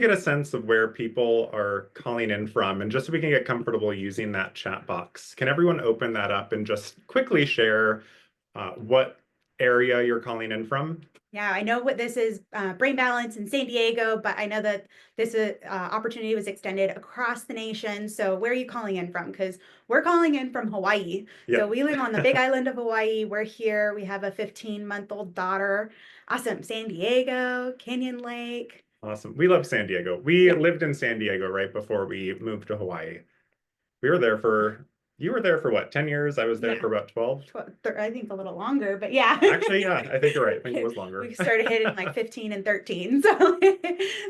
get a sense of where people are calling in from, and just so we can get comfortable using that chat box, can everyone open that up and just quickly share what area you're calling in from? Yeah, I know what this is, Brain Balance in San Diego, but I know that this opportunity was extended across the nation. So where are you calling in from? Because we're calling in from Hawaii. Yeah. So we live on the big island of Hawaii. We're here. We have a 15-month-old daughter. Awesome. San Diego, Canyon Lake. Awesome. We love San Diego. We Yeah. lived in San Diego right before we moved to Hawaii. We were there for, you were there for what, 10 years? I was there Yeah. for about 12. I think a little longer, but yeah. Actually, yeah, I think you're right. I think it was longer. We started hitting like 15 and 13. So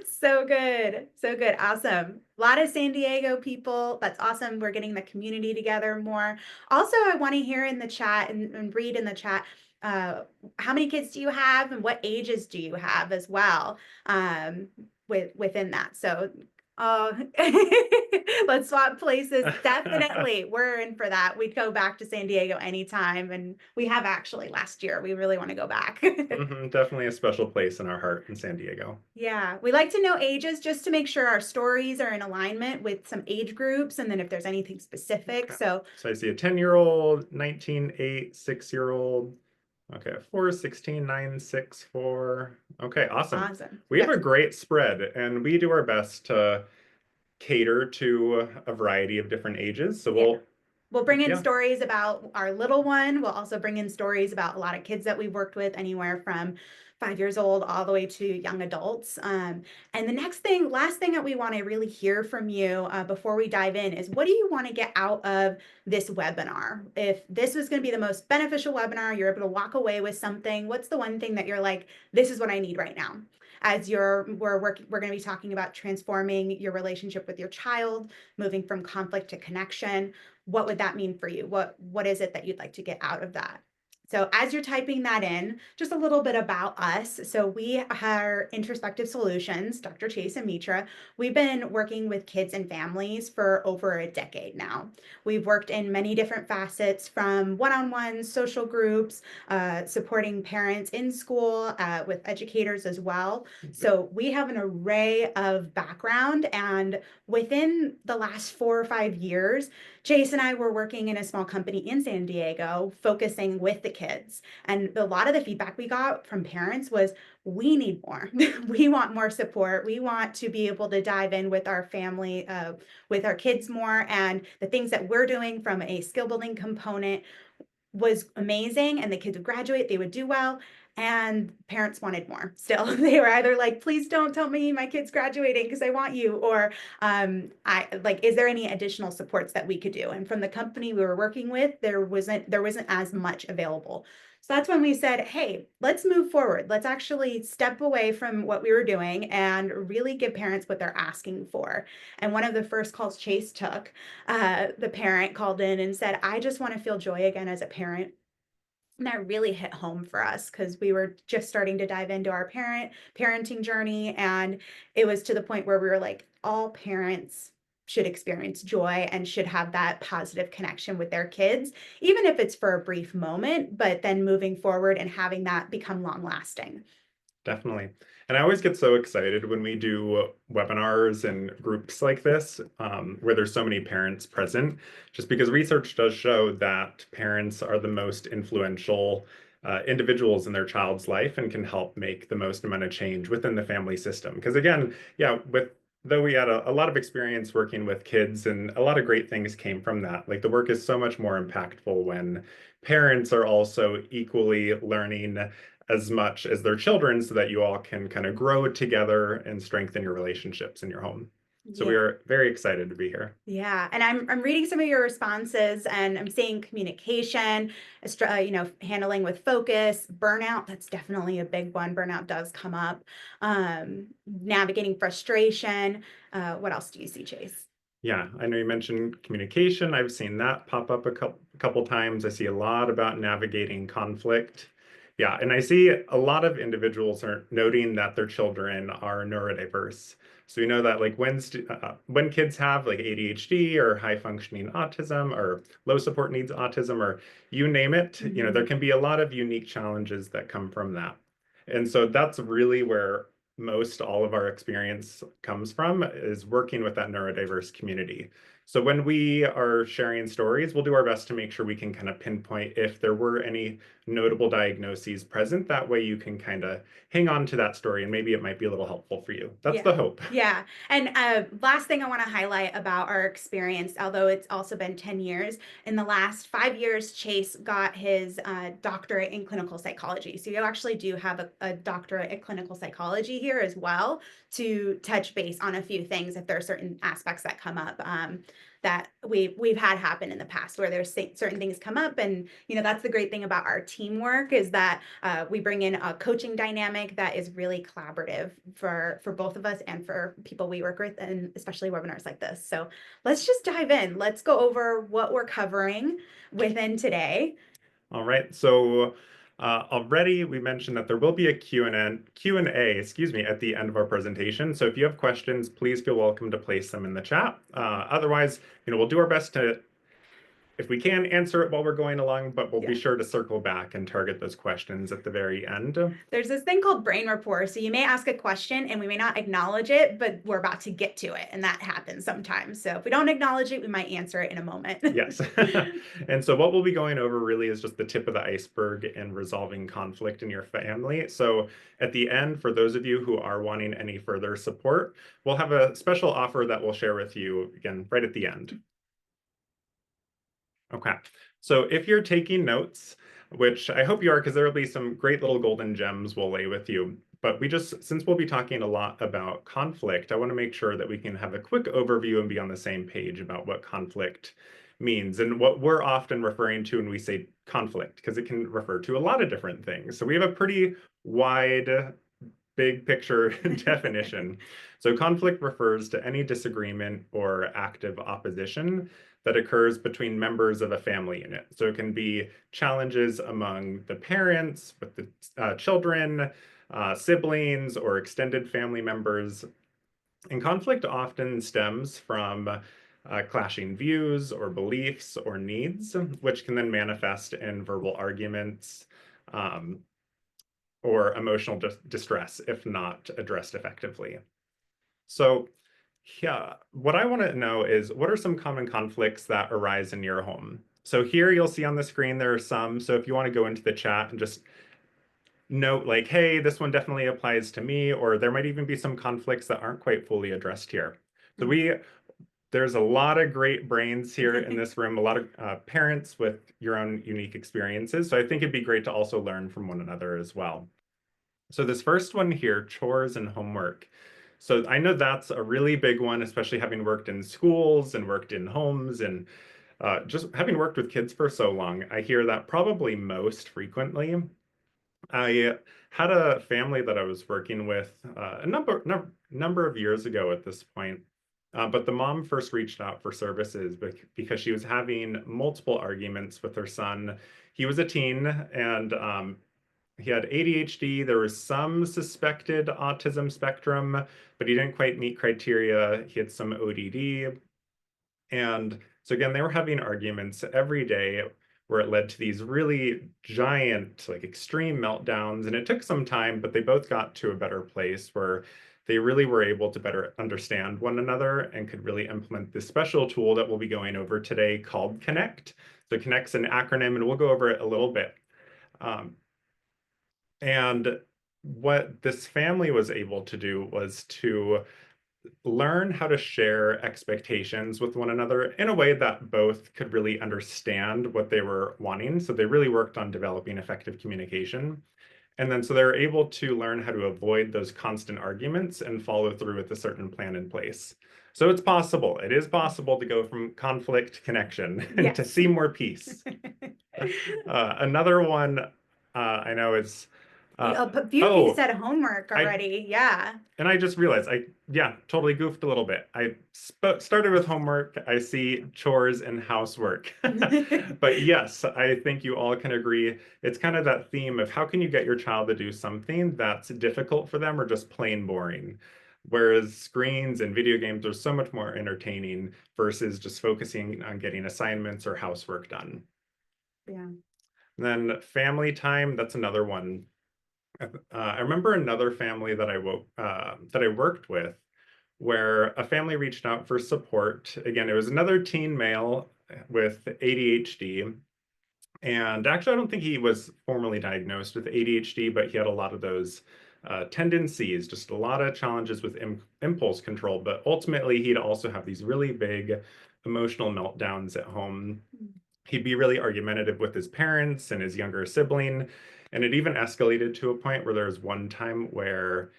so good. So good. Awesome. A lot of San Diego people. That's awesome. We're getting the community together more. Also, I want to hear in the chat and read in the chat uh, how many kids do you have and what ages do you have as well within that. So oh, let's swap places. Definitely. We're in for that. We'd go back to San Diego anytime. And we have actually last year. We really want to go back. Definitely a special place in our heart in San Diego. Yeah. We like to know ages just to make sure our stories are in alignment with some age groups. And then if there's anything specific. Okay. So So I see a 10-year-old, 19, 8, 6-year-old. Okay, 4, 16, 9, 6, 4. Okay, awesome. awesome. We have Yes. a great spread, and we do our best to cater to a variety of different ages. So Yeah. We'll bring in yeah, stories about our little one. We'll also bring in stories about a lot of kids that we've worked with, anywhere from 5 years old all the way to young adults. And the last thing that we want to really hear from you before we dive in is, what do you want to get out of this webinar? If this was going to be the most beneficial webinar, you're able to walk away with something, what's the one thing that you're like, this is what I need right now? We're going to be talking about transforming your relationship with your child, moving from conflict to connection. What would that mean for you? What is it that you'd like to get out of that? So as you're typing that in, just a little bit about us. So we are Introspective Solutions, Dr. Chase and Mitra. We've been working with kids and families for over a decade now. We've worked in many different facets, from one-on-one social groups, supporting parents in school, with educators as well. So we have an array of background, and within the last 4 or 5 years, Chase and I were working in a small company in San Diego, focusing with the kids. And a lot of the feedback we got from parents was, we need more. We want more support. We want to be able to dive in with our family, with our kids more. And the things that we're doing from a skill building component was amazing, and the kids would graduate, they would do well, and parents wanted more still. They were either like, please don't tell me my kid's graduating because I want you, or I like, is there any additional supports that we could do? And from the company we were working with, there wasn't as much available. So that's when we said, hey, let's move forward. Let's actually step away from what we were doing and really give parents what they're asking for. And one of the first calls Chase took, the parent called in and said, I just want to feel joy again as a parent. And that really hit home for us, because we were just starting to dive into our parenting journey. And it was to the point where we were like, all parents should experience joy and should have that positive connection with their kids, even if it's for a brief moment, but then moving forward and having that become long lasting. definitely. And I always get so excited when we do webinars and groups like this, where there's so many parents present, just because research does show that parents are the most influential individuals in their child's life and can help make the most amount of change within the family system. Because again, yeah, though we had a lot of experience working with kids, and a lot of great things came from that. Like, the work is so much more impactful when parents are also equally learning as much as their children, so that you all can kind of grow together and strengthen your relationships in your home. So we Yeah. are very excited to be here. Yeah, and I'm reading some of your responses, and I'm seeing communication, handling with focus, burnout. That's definitely a big one. Burnout does come up. Navigating frustration. What else do you see, Chase? Yeah, I know you mentioned communication. I've seen that pop up a couple times. I see a lot about navigating conflict. Yeah, and I see a lot of individuals are noting that their children are neurodiverse. So you know that, like, when kids have like ADHD or high functioning autism or low support needs autism, or you name it, there Mhm. can be a lot of unique challenges that come from that. And so that's really where most all of our experience comes from is working with that neurodiverse community. So when we are sharing stories, we'll do our best to make sure we can kind of pinpoint if there were any notable diagnoses present. That way you can kind of hang on to that story and maybe it might be a little helpful for you. That's Yeah. the hope. Yeah. And last thing I want to highlight about our experience, although it's also been 10 years, in the last 5 years, Chase got his doctorate in clinical psychology. So you actually do have a doctorate in clinical psychology here as well to touch base on a few things if there are certain aspects that come up. That we've had happen in the past where there's certain things come up, and that's the great thing about our teamwork is that we bring in a coaching dynamic that is really collaborative for both of us and for people we work with, and especially webinars like this. So let's just dive in. Let's go over what we're covering within today. All right, so already we mentioned that there will be a Q&A, excuse me, at the end of our presentation. So if you have questions, please feel welcome to place them in the chat. Otherwise, we'll do our best to, if we can, answer it while we're going along, but we'll be sure to circle back and target those questions at the very end. There's this thing called brain rapport. So you may ask a question and we may not acknowledge it, but we're about to get to it. And that happens sometimes. So if we don't acknowledge it, we might answer it in a moment. Yes. And so what we'll be going over really is just the tip of the iceberg in resolving conflict in your family. So at the end, for those of you who are wanting any further support, we'll have a special offer that we'll share with you again right at the end. Okay, so if you're taking notes, which I hope you are, because there will be some great little golden gems we'll lay with you. But since we'll be talking a lot about conflict, I want to make sure that we can have a quick overview and be on the same page about what conflict means and what we're often referring to when we say conflict, because it can refer to a lot of different things. So we have a pretty wide, big picture definition. So conflict refers to any disagreement or active opposition that occurs between members of a family unit. So it can be challenges among the parents, with the children, siblings, or extended family members. And conflict often stems from clashing views or beliefs or needs, which can then manifest in verbal arguments or emotional distress if not addressed effectively. So yeah, what I want to know is what are some common conflicts that arise in your home? So here you'll see on the screen there are some. So if you want to go into the chat and just note like, hey, this one definitely applies to me, or there might even be some conflicts that aren't quite fully addressed here. So there's a lot of great brains here in this room, a lot of parents with your own unique experiences. So I think it'd be great to also learn from one another as well. So this first one here, chores and homework. So I know that's a really big one, especially having worked in schools and worked in homes and just having worked with kids for so long. I hear that probably most frequently. I had a family that I was working with a number of years ago at this point. But the mom first reached out for services because she was having multiple arguments with her son. He was a teen and he had ADHD. There was some suspected autism spectrum, but he didn't quite meet criteria. He had some ODD. And so again, they were having arguments every day where it led to these really giant, like extreme meltdowns. And it took some time, but they both got to a better place where they really were able to better understand one another and could really implement this special tool that we'll be going over today called Connect. So Connect's an acronym, and we'll go over it a little bit. And what this family was able to do was to learn how to share expectations with one another in a way that both could really understand what they were wanting. So they really worked on developing effective communication. And then so they're able to learn how to avoid those constant arguments and follow through with a certain plan in place. So it's possible. It is possible to go from conflict to connection and to see more peace. Another one I know is A few of you said homework already. Yeah. And I just realized yeah, totally goofed a little bit. I started with homework. I see chores and housework. But yes, I think you all can agree. It's kind of that theme of how can you get your child to do something that's difficult for them or just plain boring. Whereas screens and video games are so much more entertaining versus just focusing on getting assignments or housework done. Yeah. And then family time, that's another one. I remember another family that that I worked with, where a family reached out for support. Again, it was another teen male with ADHD. And actually, I don't think he was formally diagnosed with ADHD, but he had a lot of those tendencies, just a lot of challenges with impulse control. But ultimately, he'd also have these really big emotional meltdowns at home. He'd be really argumentative with his parents and his younger sibling. And it even escalated to a point where there was one time where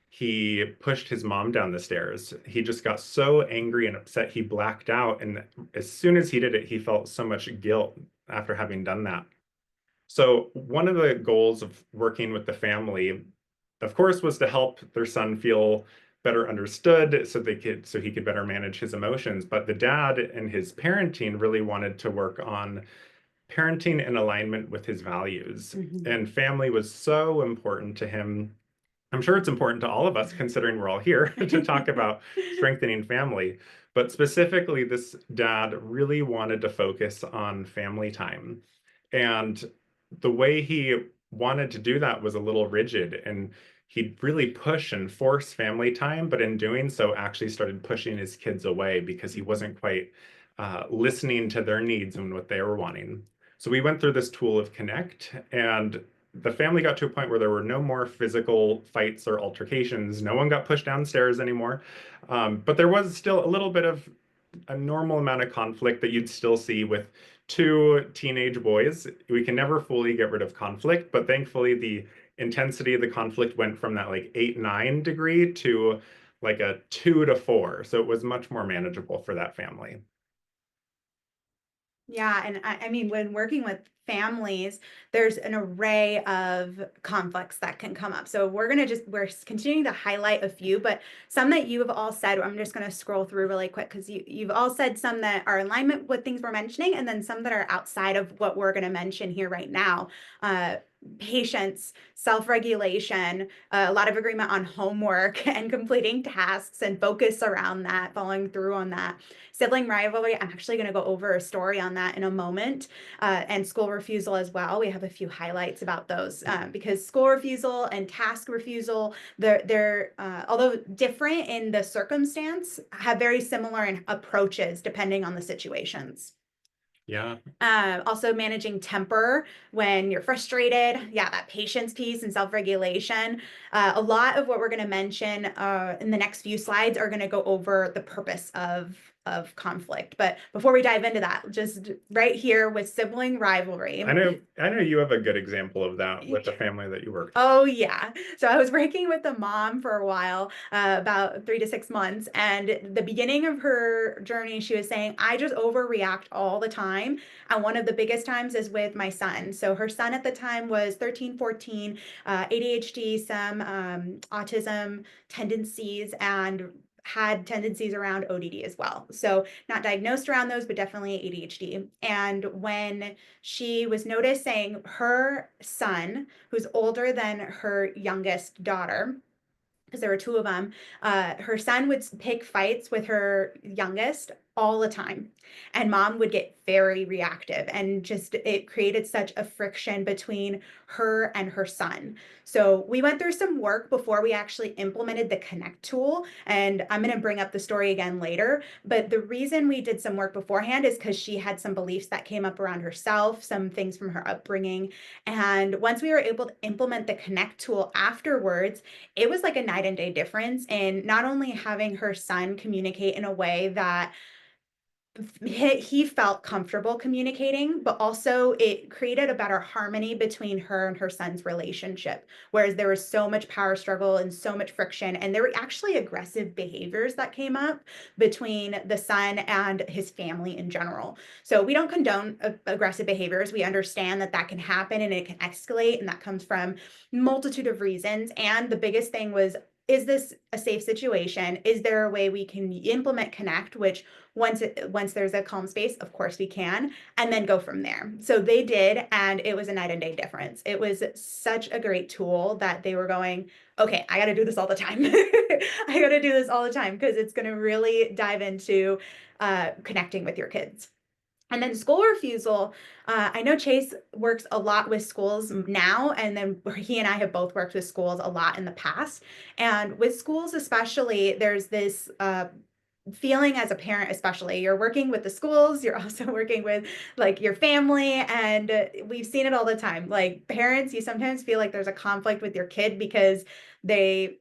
he pushed his mom down the stairs. He just got so angry and upset, he blacked out. And as soon as he did it, he felt so much guilt after having done that. So, one of the goals of working with the family, of course, was to help their son feel better understood so he could better manage his emotions. But the dad and his parenting really wanted to work on parenting in alignment with his values. Mhm. And family was so important to him. I'm sure it's important to all of us, considering we're all here to talk about strengthening family. But specifically, this dad really wanted to focus on family time. And the way he wanted to do that was a little rigid. And he'd really push and force family time, but in doing so, actually started pushing his kids away because he wasn't quite listening to their needs and what they were wanting. So we went through this tool of Connect, and the family got to a point where there were no more physical fights or altercations. No one got pushed downstairs anymore. But there was still a little bit of a normal amount of conflict that you'd still see with two teenage boys. We can never fully get rid of conflict, but thankfully the intensity of the conflict went from that like 8, 9 degree to like a 2 to 4. So it was much more manageable for that family. Yeah, and I mean, when working with families, there's an array of conflicts that can come up. So we're continuing to highlight a few, but some that you have all said, I'm just gonna scroll through really quick because you've all said some that are in alignment with things we're mentioning, and then some that are outside of what we're gonna mention here right now. Patience, self-regulation, a lot of agreement on homework and completing tasks and focus around that, following through on that. Sibling rivalry, I'm actually going to go over a story on that in a moment, and school refusal as well. We have a few highlights about those because school refusal and task refusal, they're although different in the circumstance, have very similar in approaches depending on the situations. Yeah. Also managing temper when you're frustrated. Yeah, that patience piece and self-regulation. A lot of what we're going to mention in the next few slides are going to go over the purpose of conflict. But before we dive into that, just right here with sibling rivalry. I know you have a good example of that with the family that you worked. Oh, yeah. So I was working with the mom for a while, about 3 to 6 months. And the beginning of her journey, she was saying, I just overreact all the time. And one of the biggest times is with my son. So her son at the time was 13, 14, ADHD, some autism tendencies, and had tendencies around ODD as well. So not diagnosed around those, but definitely ADHD. And when she was noticing her son, who's older than her youngest daughter, because there were two of them, her son would pick fights with her youngest all the time. And mom would get very reactive, and just it created such a friction between her and her son. So we went through some work before we actually implemented the Connect tool. And I'm going to bring up the story again later. But the reason we did some work beforehand is because she had some beliefs that came up around herself, some things from her upbringing. And once we were able to implement the Connect tool afterwards, it was like a night and day difference in not only having her son communicate in a way that he felt comfortable communicating, but also it created a better harmony between her and her son's relationship. Whereas there was so much power struggle and so much friction, and there were actually aggressive behaviors that came up between the son and his family in general. So we don't condone aggressive behaviors. We understand that that can happen and it can escalate, and that comes from multitude of reasons. And the biggest thing was, is this a safe situation? Is there a way we can implement Connect, which once there's a calm space, of course we can, and then go from there. So they did, and it was a night and day difference. It was such a great tool that they were going, okay, I got to do this all the time. I got to do this all the time because it's going to really dive into connecting with your kids. And then school refusal, I know Chase works a lot with schools now, and then he and I have both worked with schools a lot in the past. And with schools, especially, there's this feeling as a parent, especially, you're working with the schools, you're also working with like your family, and we've seen it all the time. Like parents, you sometimes feel like there's a conflict with your kid because they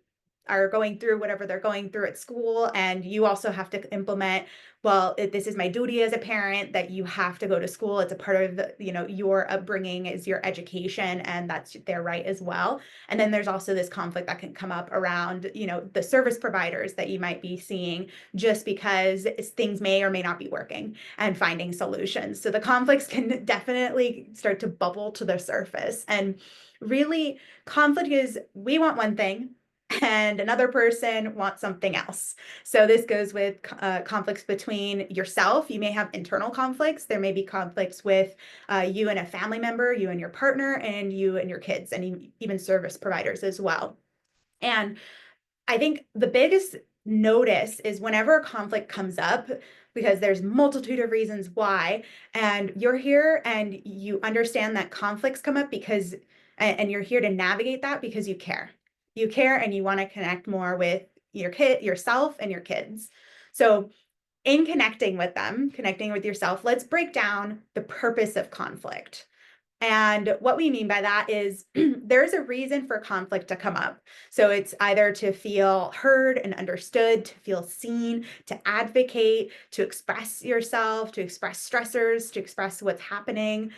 are going through whatever they're going through at school, and you also have to implement, well, this is my duty as a parent, that you have to go to school. It's a part of the, your upbringing is your education, and that's their right as well. And then there's also this conflict that can come up around, the service providers that you might be seeing, just because things may or may not be working, and finding solutions. So the conflicts can definitely start to bubble to the surface. And really, conflict is, we want one thing and another person wants something else. So this goes with conflicts between yourself. You may have internal conflicts. There may be conflicts with you and a family member, you and your partner, and you and your kids, and even service providers as well. And I think the biggest notice is whenever a conflict comes up, because there's multitude of reasons why, and you're here and you understand that conflicts come up because, and you're here to navigate that because you care. You care and you want to connect more with your kid, yourself, and your kids. So in connecting with them, connecting with yourself, let's break down the purpose of conflict. And what we mean by that is there's a reason for conflict to come up. So it's either to feel heard and understood, to feel seen, to advocate, to express yourself, to express stressors, to express what's happening,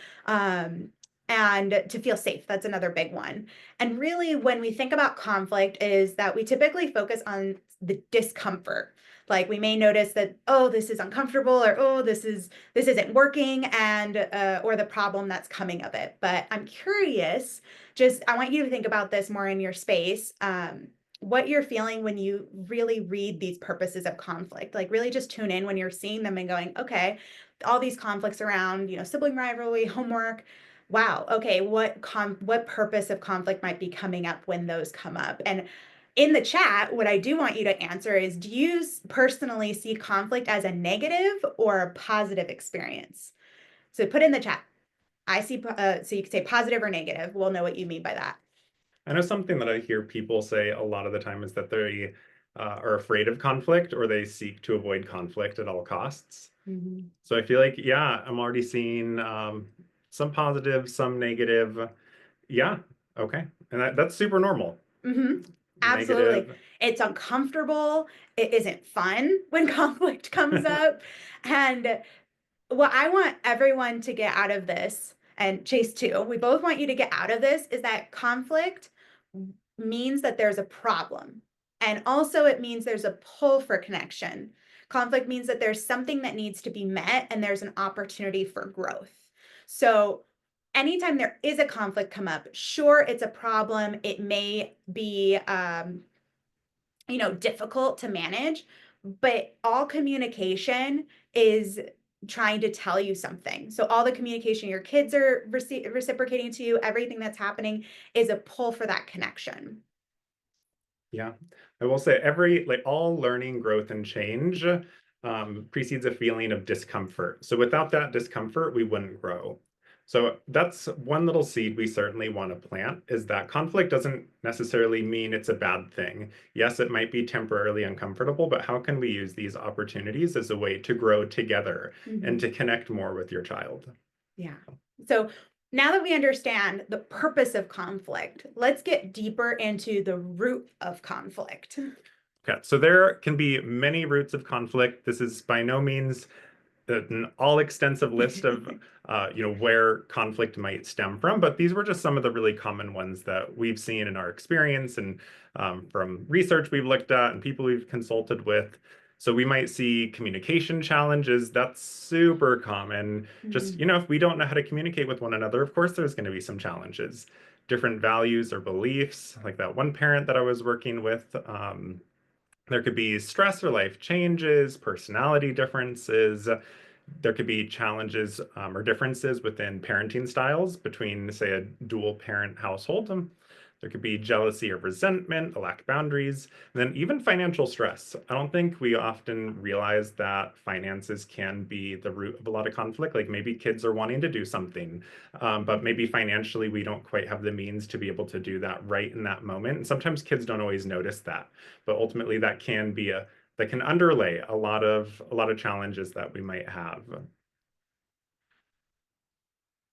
and to feel safe. That's another big one. And really, when we think about conflict, is that we typically focus on the discomfort. Like we may notice that, oh, this is uncomfortable, or oh, this isn't working, and or the problem that's coming of it. But I'm curious, just I want you to think about this more in your space. What you're feeling when you really read these purposes of conflict. Like really just tune in when you're seeing them and going, okay, all these conflicts around, sibling rivalry, homework. Wow, okay, what purpose of conflict might be coming up when those come up? And in the chat, what I do want you to answer is, do you personally see conflict as a negative or a positive experience? So put in the chat. I see, so you can say positive or negative. We'll know what you mean by that. I know something that I hear people say a lot of the time is that they are afraid of conflict, or they seek to avoid conflict at all costs. Mhm. So I feel like, yeah, I'm already seeing some positive, some negative. Yeah, okay. And that's super normal. Mhm. Absolutely. Negative. It's uncomfortable. It isn't fun when conflict comes up. And what I want everyone to get out of this, and Chase too, we both want you to get out of this, is that conflict means that there's a problem. And also, it means there's a pull for connection. Conflict means that there's something that needs to be met and there's an opportunity for growth. So, anytime there is a conflict come up, sure, it's a problem. It may be, difficult to manage, but all communication is trying to tell you something. So all the communication your kids are reciprocating to you, everything that's happening is a pull for that connection. Yeah, I will say like all learning, growth, and change precedes a feeling of discomfort. So without that discomfort, we wouldn't grow. So that's one little seed we certainly want to plant, is that conflict doesn't necessarily mean it's a bad thing. Yes, it might be temporarily uncomfortable, but how can we use these opportunities as a way to grow together and Mhm. to connect more with your child? Yeah. So now that we understand the purpose of conflict, let's get deeper into the root of conflict. Okay, so there can be many roots of conflict. This is by no means an all extensive list of where conflict might stem from, but these were just some of the really common ones that we've seen in our experience, and from research we've looked at and people we've consulted with. So we might see communication challenges. That's super common. Just, Mhm. if we don't know how to communicate with one another, of course there's going to be some challenges. Different values or beliefs, like that one parent that I was working with. There could be stress or life changes, personality differences. There could be challenges or differences within parenting styles between, say, a dual parent household. There could be jealousy or resentment, a lack of boundaries, and then even financial stress. I don't think we often realize that finances can be the root of a lot of conflict. Like maybe kids are wanting to do something, but maybe financially we don't quite have the means to be able to do that right in that moment. And sometimes kids don't always notice that, but ultimately that can be a that can underlay a lot of challenges that we might have.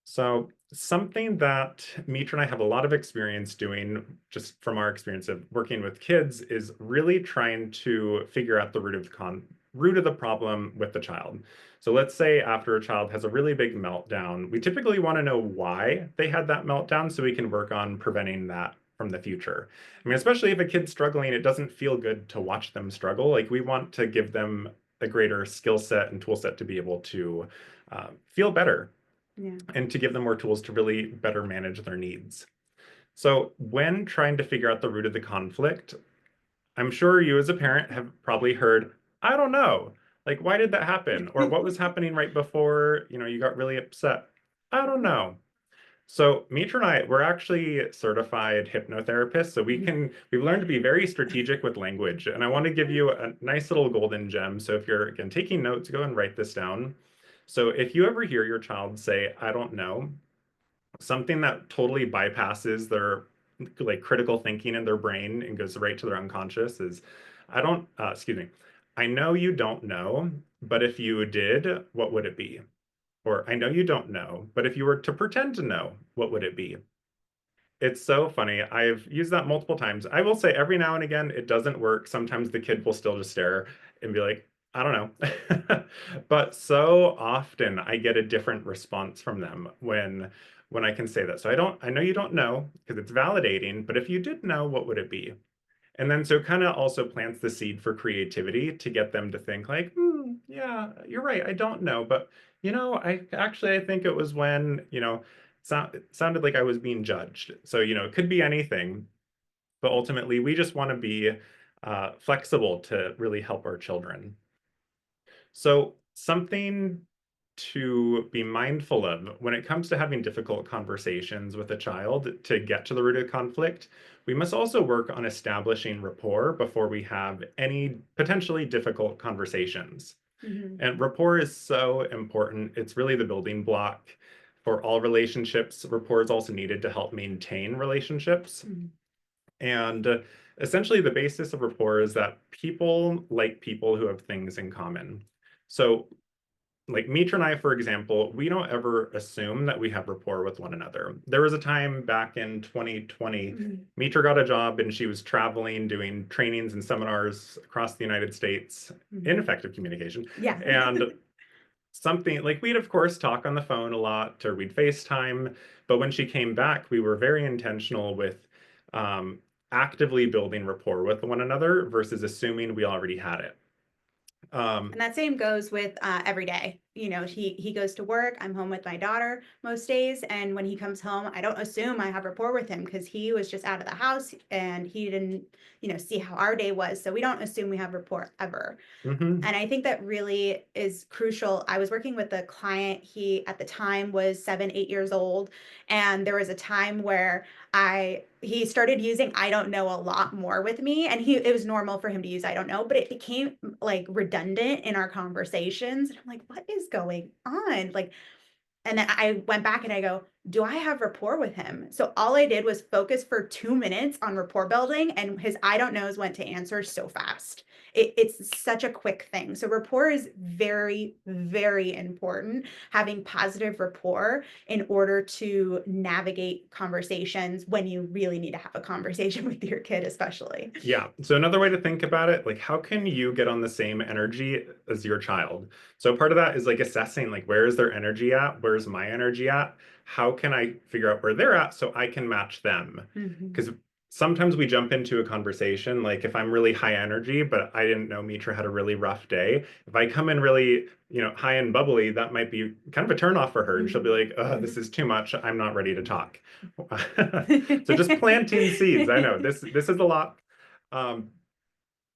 So something that Mitra and I have a lot of experience doing, just from our experience of working with kids, is really trying to figure out the root of the problem with the child. So let's say after a child has a really big meltdown, we typically want to know why they had that meltdown so we can work on preventing that from the future. I mean, especially if a kid's struggling, it doesn't feel good to watch them struggle. Like we want to give them a greater skill set and tool set to be able to feel better Yeah. and to give them more tools to really better manage their needs. So, when trying to figure out the root of the conflict, I'm sure you as a parent have probably heard, I don't know, like, why did that happen? Or what was happening right before, you got really upset? I don't know. So Mitra and I, we're actually certified hypnotherapists, so we've learned to be very strategic with language. And I want to give you a nice little golden gem. So if you're again taking notes, go and write this down. So if you ever hear your child say, I don't know, something that totally bypasses their like critical thinking in their brain and goes right to their unconscious is, excuse me, I know you don't know, but if you did, what would it be? Or I know you don't know, but if you were to pretend to know, what would it be? It's so funny. I've used that multiple times. I will say every now and again, it doesn't work. Sometimes the kid will still just stare and be like, I don't know. But so often I get a different response from them when I can say that. So I know you don't know because it's validating, but if you did know, what would it be? And then so kind of also plants the seed for creativity to get them to think like, yeah, you're right. I don't know, but I think it was when, it sounded like I was being judged. So, it could be anything, but ultimately we just want to be flexible to really help our children. So something to be mindful of when it comes to having difficult conversations with a child to get to the root of conflict, we must also work on establishing rapport before we have any potentially difficult conversations. Mhm. And rapport is so important. It's really the building block for all relationships. Rapport is also needed to help maintain relationships. Mhm. And essentially, the basis of rapport is that people like people who have things in common. So like Mitra and I, for example, we don't ever assume that we have rapport with one another. There was a time back in 2020, Mhm. Mitra got a job and she was traveling, doing trainings and seminars across the United States in Mhm. effective communication. Yeah. And something like we'd, of course, talk on the phone a lot or we'd FaceTime. But when she came back, we were very intentional with actively building rapport with one another versus assuming we already had it. And that same goes with every day. He goes to work. I'm home with my daughter most days, and when he comes home, I don't assume I have rapport with him because he was just out of the house and he didn't, see how our day was. So we don't assume we have rapport ever. Mhm. And I think that really is crucial. I was working with a client. He at the time was 7, 8 years old. And there was a time where he started using I don't know a lot more with me. And it was normal for him to use I don't know, but it became like redundant in our conversations. And I'm like, what is going on? Like, and then I went back and I go, do I have rapport with him? So all I did was focus for 2 minutes on rapport building, and his I don't knows went to answer so fast. It's such a quick thing. So rapport is very, very important. Having positive rapport in order to navigate conversations when you really need to have a conversation with your kid, especially. Yeah. So another way to think about it, like how can you get on the same energy as your child? So part of that is like assessing like where is their energy at? Where's my energy at? How can I figure out where they're at so I can match them? Mhm. Because sometimes we jump into a conversation like if I'm really high energy, but I didn't know Mitra had a really rough day. If I come in really, high and bubbly, that might be kind of a turnoff for her. And she'll be Mhm. like, oh, this Mhm. is too much. I'm not ready to talk. So just planting seeds. I know this is a lot. um,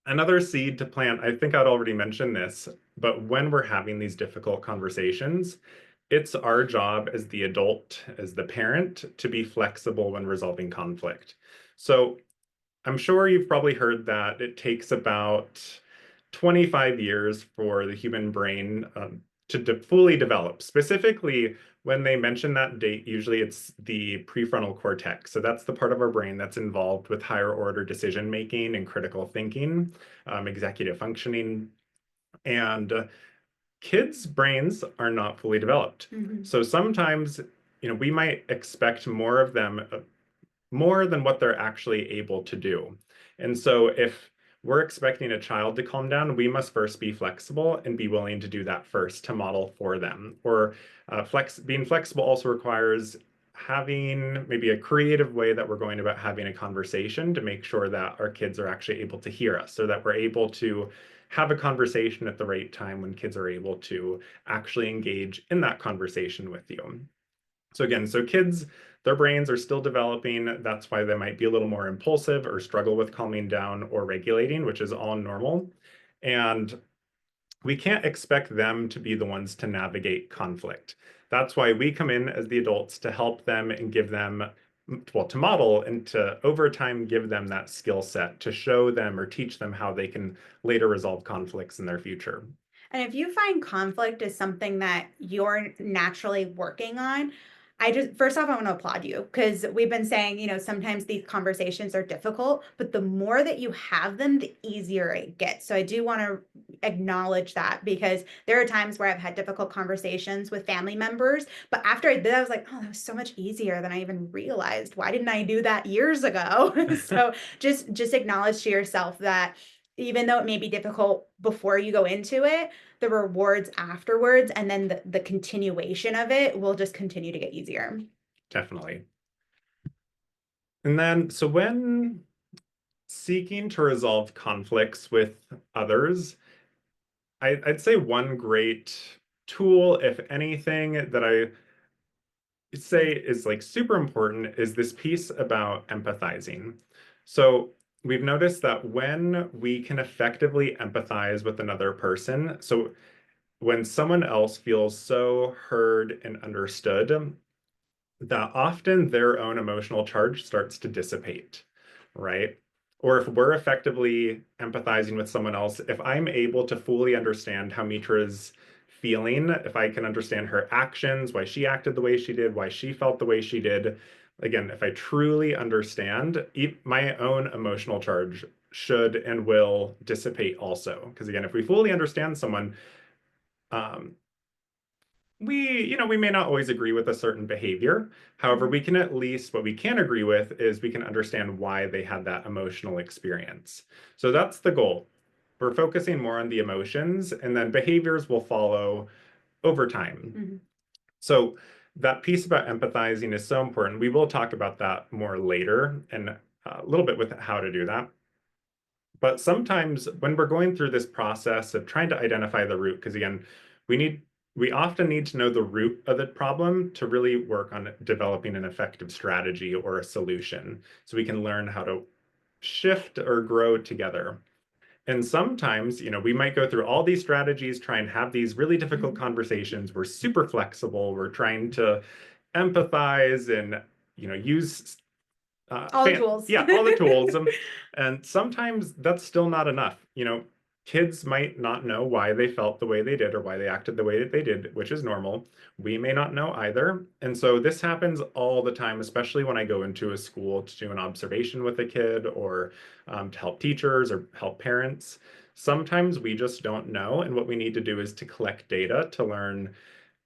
Another seed to plant, I think I'd already mentioned this, but when we're having these difficult conversations, it's our job as the adult, as the parent, to be flexible when resolving conflict. So I'm sure you've probably heard that it takes about 25 years for the human brain to fully develop. Specifically, when they mention that date, usually it's the prefrontal cortex. So that's the part of our brain that's involved with higher order decision making and critical thinking, executive functioning. And kids' brains are not fully developed. Mhm. So sometimes, we might expect more of them, more than what they're actually able to do. And so if we're expecting a child to calm down, we must first be flexible and be willing to do that first to model for them. Or being flexible also requires having maybe a creative way that we're going about having a conversation to make sure that our kids are actually able to hear us, so that we're able to have a conversation at the right time when kids are able to actually engage in that conversation with you. So again, kids, their brains are still developing. That's why they might be a little more impulsive or struggle with calming down or regulating, which is all normal. And we can't expect them to be the ones to navigate conflict. That's why we come in as the adults to help them and give them, well, to model and to over time give them that skill set to show them or teach them how they can later resolve conflicts in their future. And if you find conflict is something that you're naturally working on, I just first off, I want to applaud you because we've been saying, sometimes these conversations are difficult, but the more that you have them, the easier it gets. So I do want to acknowledge that because there are times where I've had difficult conversations with family members, but after I did, I was like, oh, that was so much easier than I even realized. Why didn't I do that years ago? So just acknowledge to yourself that even though it may be difficult before you go into it, the rewards afterwards and then the continuation of it will just continue to get easier. Definitely. And then, so when seeking to resolve conflicts with others, I'd say one great tool, if anything, that I say is like super important is this piece about empathizing. So we've noticed that when we can effectively empathize with another person, so when someone else feels so heard and understood, that often their own emotional charge starts to dissipate, right? Or if we're effectively empathizing with someone else, if I'm able to fully understand how Mitra's feeling, if I can understand her actions, why she acted the way she did, why she felt the way she did, again, if I truly understand, my own emotional charge should and will dissipate also. Because again, if we fully understand someone, um, we may not always agree with a certain behavior. However, Mhm. we can at least, what we can agree with is we can understand why they had that emotional experience. So that's the goal. We're focusing more on the emotions, and then behaviors will follow over time. Mhm. So that piece about empathizing is so important. We will talk about that more later and a little bit with how to do that. But sometimes when we're going through this process of trying to identify the root, because again, we often need to know the root of the problem to really work on developing an effective strategy or a solution so we can learn how to shift or grow together. And sometimes, we might go through all these strategies, try and have these really difficult Mhm. conversations. We're super flexible. We're trying to empathize and, use All the tools. yeah, all the tools. And sometimes that's still not enough. Kids might not know why they felt the way they did or why they acted the way that they did, which is normal. We may not know either. And so this happens all the time, especially when I go into a school to do an observation with a kid or to help teachers or help parents. Sometimes we just don't know. And what we need to do is to collect data to learn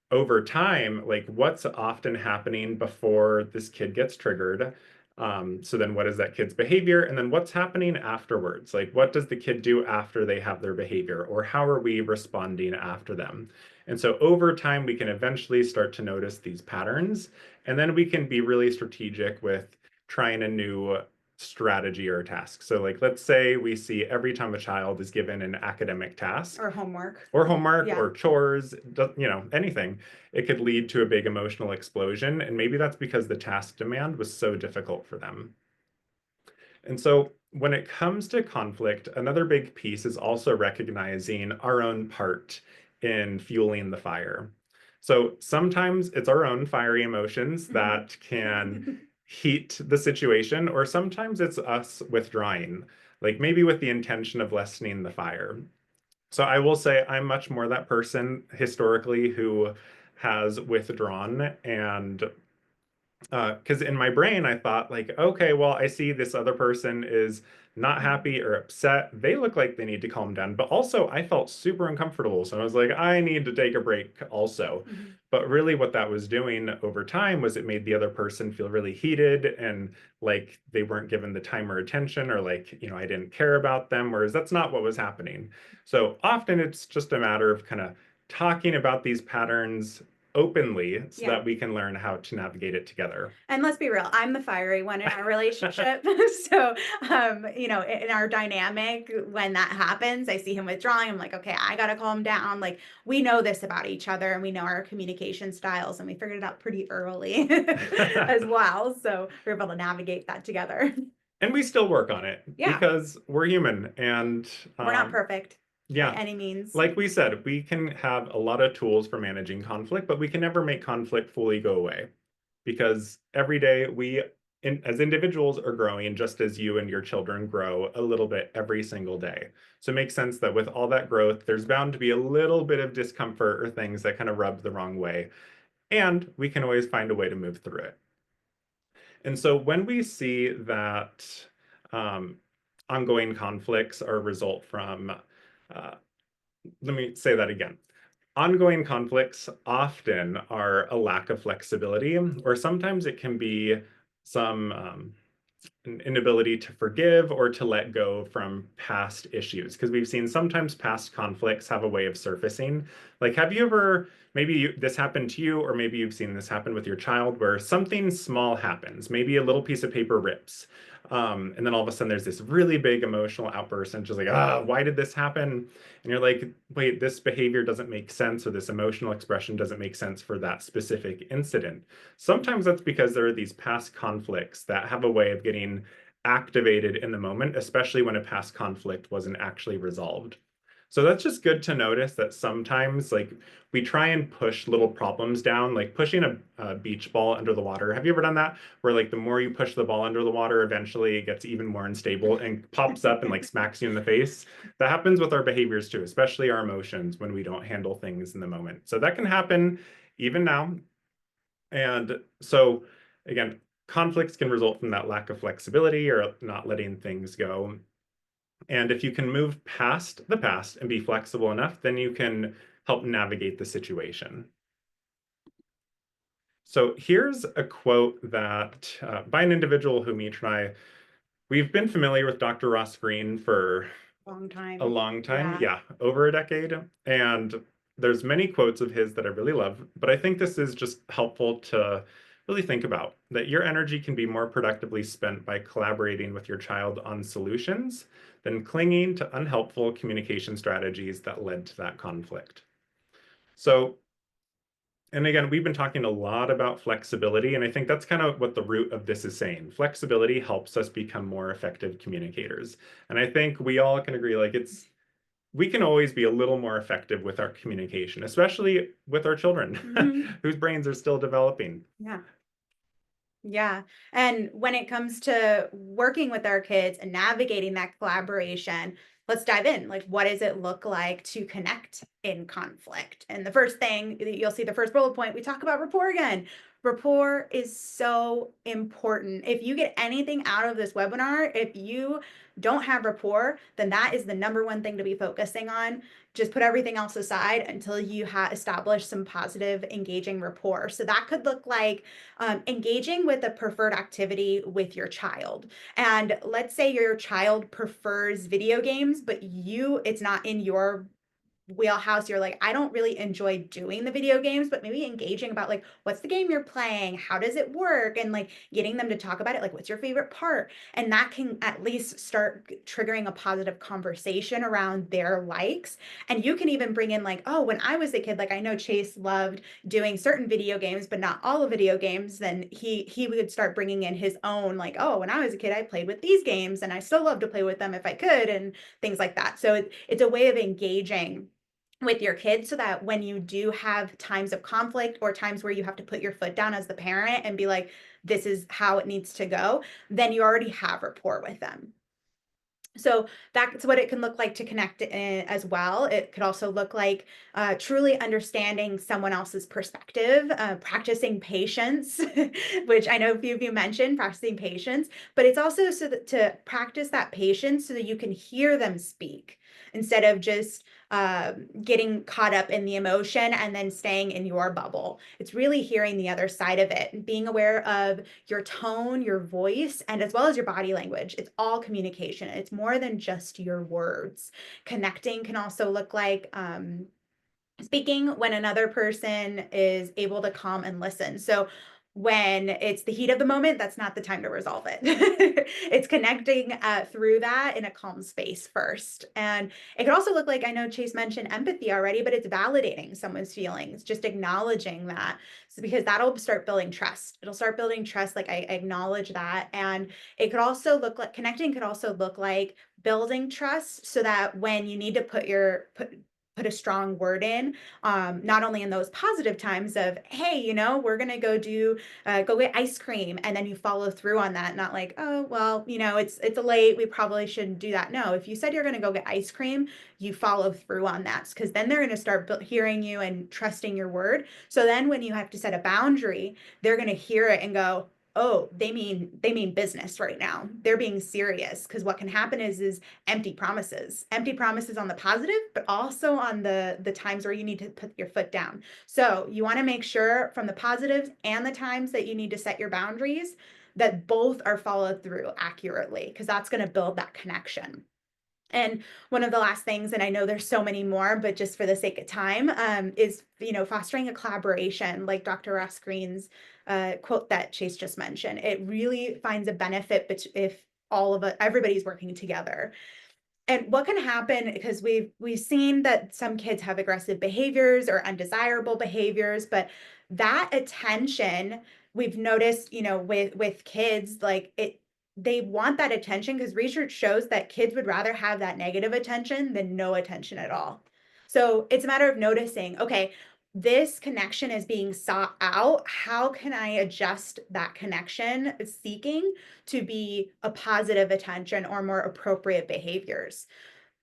over time, like what's often happening before this kid gets triggered. So then what is that kid's behavior? And then what's happening afterwards? Like what does the kid do after they have their behavior? Or how are we responding after them? And so over time, we can eventually start to notice these patterns. And then we can be really strategic with trying a new strategy or task. So like let's say we see every time a child is given an academic task, Or homework. or homework Yeah. or chores, anything, it could lead to a big emotional explosion. And maybe that's because the task demand was so difficult for them. And so when it comes to conflict, another big piece is also recognizing our own part in fueling the fire. So sometimes it's our own fiery emotions that can heat the situation, or sometimes it's us withdrawing, like maybe with the intention of lessening the fire. So I will say I'm much more that person historically who has withdrawn, and because in my brain I thought like, okay, well, I see this other person is not happy or upset. They look like they need to calm down. But also I felt super uncomfortable. So I was like, I need to take a break also. Mhm. But really what that was doing over time was it made the other person feel really heated and like they weren't given the time or attention, or like, I didn't care about them, whereas that's not what was happening. So often it's just a matter of kind of talking about these patterns openly so Yeah. that we can learn how to navigate it together. And let's be real, I'm the fiery one in our relationship. So, in our dynamic, when that happens, I see him withdrawing. I'm like, okay, I got to calm down. Like, we know this about each other and we know our communication styles, and we figured it out pretty early as well. So, we're able to navigate that together. And we still work on it Yeah, because we're human. And we're not um, perfect by yeah, any means. like we said, we can have a lot of tools for managing conflict, but we can never make conflict fully go away because every day as individuals, are growing just as you and your children grow a little bit every single day. So it makes sense that with all that growth, there's bound to be a little bit of discomfort or things that kind of rub the wrong way. And we can always find a way to move through it. And so when we see that um, ongoing conflicts are a result from, let me say that again. Ongoing conflicts often are a lack of flexibility, or sometimes it can be some an inability to forgive or to let go from past issues. Because we've seen sometimes past conflicts have a way of surfacing. Like, have you ever, this happened to you, or maybe you've seen this happen with your child, where something small happens, maybe a little piece of paper rips. And then all of a sudden there's this really big emotional outburst and just like, why did this happen? And you're like, wait, this behavior doesn't make sense, or this emotional expression doesn't make sense for that specific incident. Sometimes that's because there are these past conflicts that have a way of getting activated in the moment, especially when a past conflict wasn't actually resolved. So that's just good to notice that sometimes, like, we try and push little problems down, like pushing a beach ball under the water. Have you ever done that? Where, like, the more you push the ball under the water, eventually it gets even more unstable and pops up and, like, smacks you in the face. That happens with our behaviors too, especially our emotions when we don't handle things in the moment. So that can happen even now. And so, again, conflicts can result from that lack of flexibility or not letting things go. And if you can move past the past and be flexible enough, then you can help navigate the situation. So here's a quote that by an individual who Mitra and we've been familiar with Dr. Ross Green for Long a time. long time. Yeah. Yeah, over a decade. And there's many quotes of his that I really love, but I think this is just helpful to really think about that your energy can be more productively spent by collaborating with your child on solutions than clinging to unhelpful communication strategies that led to that conflict. So, and again, we've been talking a lot about flexibility, and I think that's kind of what the root of this is saying. Flexibility helps us become more effective communicators. And I think we all can agree, like, we can always be a little more effective with our communication, especially with our children Mhm. whose brains are still developing. Yeah. Yeah. And when it comes to working with our kids and navigating that collaboration, let's dive in. Like, what does it look like to connect in conflict? And the first thing you'll see, the first bullet point, we talk about rapport again. Rapport is so important. If you get anything out of this webinar, if you don't have rapport, then that is the number one thing to be focusing on. Just put everything else aside until you have established some positive, engaging rapport. So that could look like engaging with a preferred activity with your child. And let's say your child prefers video games, but it's not in your wheelhouse. You're like, I don't really enjoy doing the video games, but maybe engaging about like, what's the game you're playing? How does it work? And like getting them to talk about it, like, what's your favorite part? And that can at least start triggering a positive conversation around their likes. And you can even bring in like, oh, when I was a kid, like I know Chase loved doing certain video games, but not all the video games. Then he would start bringing in his own, like, oh, when I was a kid, I played with these games and I still love to play with them if I could, and things like that. So it's a way of engaging with your kids so that when you do have times of conflict or times where you have to put your foot down as the parent and be like, this is how it needs to go, then you already have rapport with them. So that's what it can look like to connect as well. It could also look like truly understanding someone else's perspective, practicing patience, which I know a few of you mentioned, practicing patience, but it's also so that to practice that patience so that you can hear them speak instead of just getting caught up in the emotion and then staying in your bubble. It's really hearing the other side of it and being aware of your tone, your voice, and as well as your body language. It's all communication. It's more than just your words. Connecting can also look like speaking when another person is able to calm and listen. So when it's the heat of the moment, that's not the time to resolve it. It's connecting through that in a calm space first. And it can also look like, I know Chase mentioned empathy already, but it's validating someone's feelings, just acknowledging that. So because that'll start building trust. It'll start building trust. Like I acknowledge that. And it could also look like connecting could also look like building trust so that when you need to put a strong word in, not only in those positive times of, hey, we're gonna go get ice cream, and then you follow through on that, not like, oh well, it's late, we probably shouldn't do that. No, if you said you're gonna go get ice cream, you follow through on that, because then they're gonna start hearing you and trusting your word. So then when you have to set a boundary, they're gonna hear it and go, oh, they mean business right now. They're being serious, because what can happen is empty promises on the positive, but also on the times where you need to put your foot down. So you want to make sure from the positives and the times that you need to set your boundaries that both are followed through accurately, because that's going to build that connection. And one of the last things, and I know there's so many more, but just for the sake of time, is fostering a collaboration, like Dr. Ross Green's quote that Chase just mentioned. It really finds a benefit if everybody's working together. And what can happen, because we've seen that some kids have aggressive behaviors or undesirable behaviors, but that attention we've noticed, with kids, like they want that attention because research shows that kids would rather have that negative attention than no attention at all. So it's a matter of noticing, okay, this connection is being sought out. How can I adjust that connection seeking to be a positive attention or more appropriate behaviors?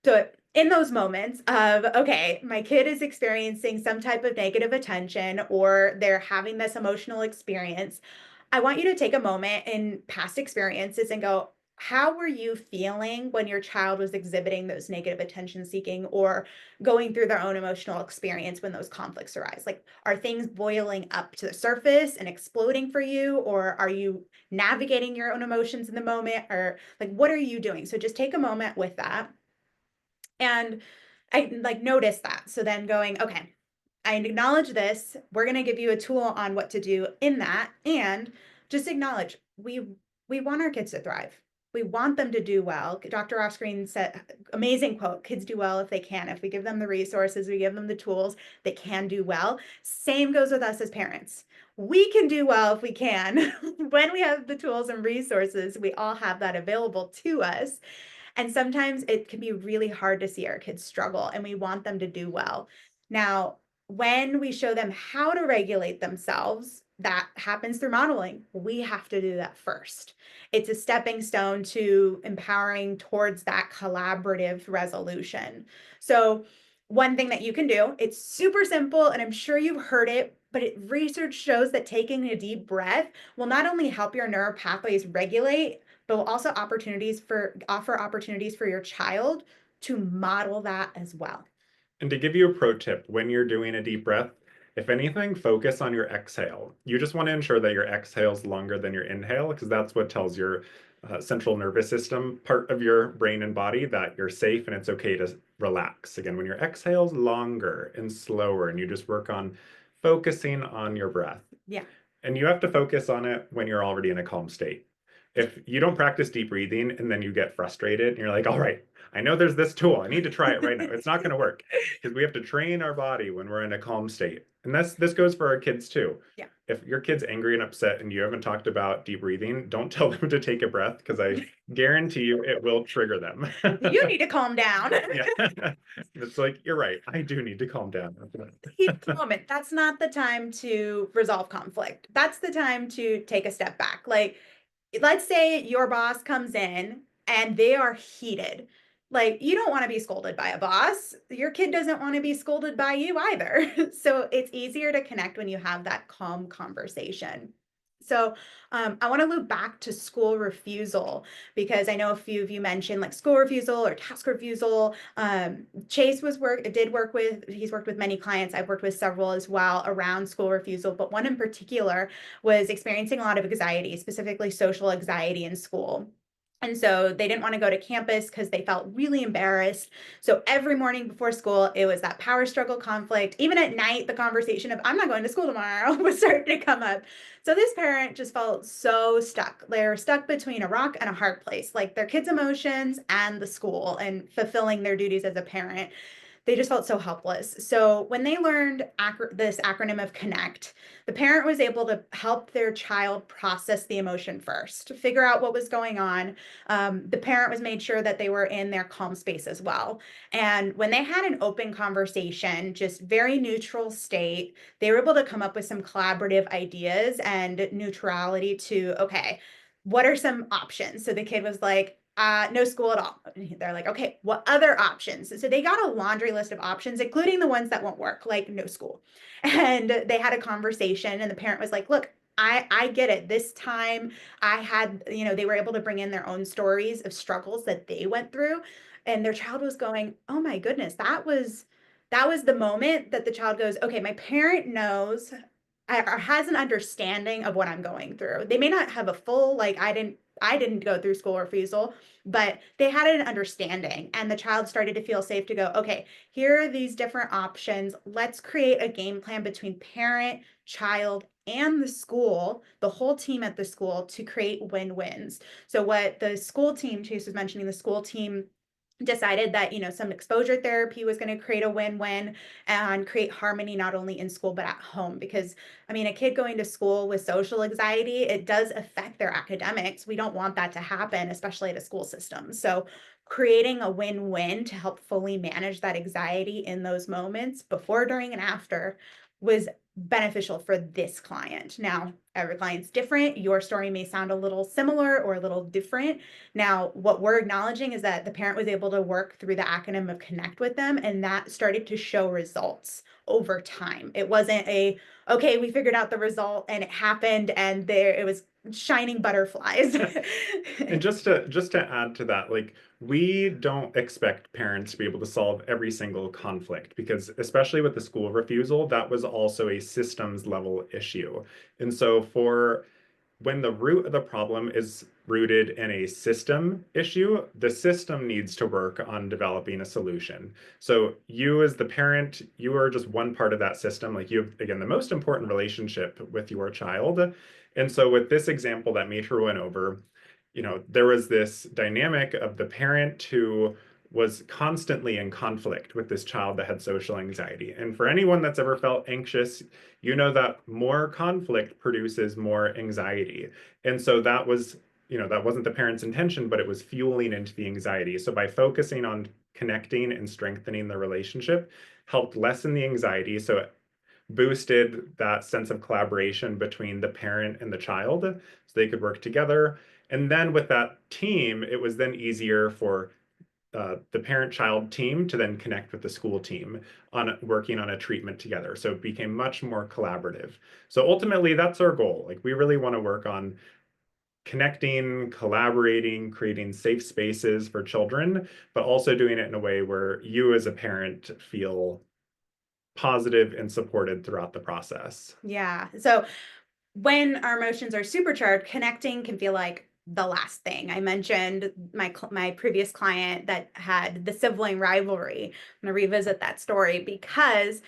So in those moments of, okay, my kid is experiencing some type of negative attention or they're having this emotional experience, I want you to take a moment in past experiences and go, how were you feeling when your child was exhibiting those negative attention seeking or going through their own emotional experience when those conflicts arise? Like, are things boiling up to the surface and exploding for you? Or are you navigating your own emotions in the moment? Or like, what are you doing? So just take a moment with that. And I like notice that. So then going, okay, I acknowledge this. We're going to give you a tool on what to do in that, and just acknowledge we want our kids to thrive. We want them to do well. Dr. Ross Green said, amazing quote, kids do well if they can. If we give them the resources, we give them the tools, they can do well. Same goes with us as parents. We can do well if we can. When we have the tools and resources, we all have that available to us. And sometimes it can be really hard to see our kids struggle, and we want them to do well. Now, when we show them how to regulate themselves, that happens through modeling. We have to do that first. It's a stepping stone to empowering towards that collaborative resolution. So, one thing that you can do, it's super simple, and I'm sure you've heard it, but research shows that taking a deep breath will not only help your neural pathways regulate, but will also offer opportunities for your child to model that as well. And to give you a pro tip, when you're doing a deep breath, if anything, focus on your exhale. You just want to ensure that your exhale is longer than your inhale, because that's what tells your central nervous system part of your brain and body that you're safe and it's okay to relax. Again, when your exhale is longer and slower, and you just work on focusing on your breath. Yeah. And you have to focus on it when you're already in a calm state. if you don't practice deep breathing and then you get frustrated and you're like, all right, I know there's this tool. I need to try it right now. It's not going to work because we have to train our body when we're in a calm state. And this goes for our kids too. Yeah. If your kid's angry and upset and you haven't talked about deep breathing, don't tell them to take a breath because I guarantee you it will trigger them. You need to calm down. Yeah. It's like, you're right. I do need to calm down. Heat the moment. That's not the time to resolve conflict. That's the time to take a step back. Like, let's say your boss comes in and they are heated. Like, you don't want to be scolded by a boss. Your kid doesn't want to be scolded by you either. So it's easier to connect when you have that calm conversation. So I want to loop back to school refusal because I know a few of you mentioned like school refusal or task refusal. Chase did work with, he's worked with many clients. I've worked with several as well around school refusal, but one in particular was experiencing a lot of anxiety, specifically social anxiety in school. And so they didn't want to go to campus because they felt really embarrassed. So every morning before school, it was that power struggle conflict. Even at night, the conversation of, I'm not going to school tomorrow was starting to come up. So this parent just felt so stuck. They're stuck between a rock and a hard place, like their kids' emotions and the school and fulfilling their duties as a parent. They just felt so helpless. So when they learned this acronym of CONNECT, the parent was able to help their child process the emotion first, figure out what was going on. The parent was made sure that they were in their calm space as well. And when they had an open conversation, just very neutral state, they were able to come up with some collaborative ideas and neutrality to, okay, what are some options? So the kid was like, no school at all. They're like, okay, what other options? So they got a laundry list of options, including the ones that won't work, like no school. And they had a conversation, and the parent was like, look, I get it. This time I had, they were able to bring in their own stories of struggles that they went through. And their child was going, oh my goodness, that was the moment that the child goes, okay, my parent knows or has an understanding of what I'm going through. They may not have a full, like, I didn't go through school refusal, but they had an understanding, and the child started to feel safe to go, okay, here are these different options. Let's create a game plan between parent, child, and the school, the whole team at the school, to create win-wins. So what the school team, Chase was mentioning, the school team decided that some exposure therapy was going to create a win-win and create harmony not only in school but at home, because I mean, a kid going to school with social anxiety, it does affect their academics. We don't want that to happen, especially at a school system. So creating a win-win to help fully manage that anxiety in those moments before, during, and after was beneficial for this client. Now, every client's different. Your story may sound a little similar or a little different. Now, what we're acknowledging is that the parent was able to work through the acronym of CONNECT with them, and that started to show results over time. It wasn't okay, we figured out the result and it happened and there it was shining butterflies. And just to add to that, like, we don't expect parents to be able to solve every single conflict because especially with the school refusal, that was also a systems level issue. And so for when the root of the problem is rooted in a system issue, the system needs to work on developing a solution. So you as the parent, you are just one part of that system. Like, you have, again, the most important relationship with your child. And so with this example that Mitra went over, there was this dynamic of the parent who was constantly in conflict with this child that had social anxiety. And for anyone that's ever felt anxious, you know that more conflict produces more anxiety. And so that wasn't the parent's intention, but it was fueling into the anxiety. So by focusing on connecting and strengthening the relationship, helped lessen the anxiety. So it boosted that sense of collaboration between the parent and the child so they could work together. And then with that team, it was then easier for the parent-child team to then connect with the school team on working on a treatment together. So it became much more collaborative. So ultimately, that's our goal. Like, we really want to work on connecting, collaborating, creating safe spaces for children, but also doing it in a way where you as a parent feel positive and supported throughout the process. Yeah. So when our emotions are supercharged, connecting can feel like the last thing. I mentioned my previous client that had the sibling rivalry. I'm going to revisit that story because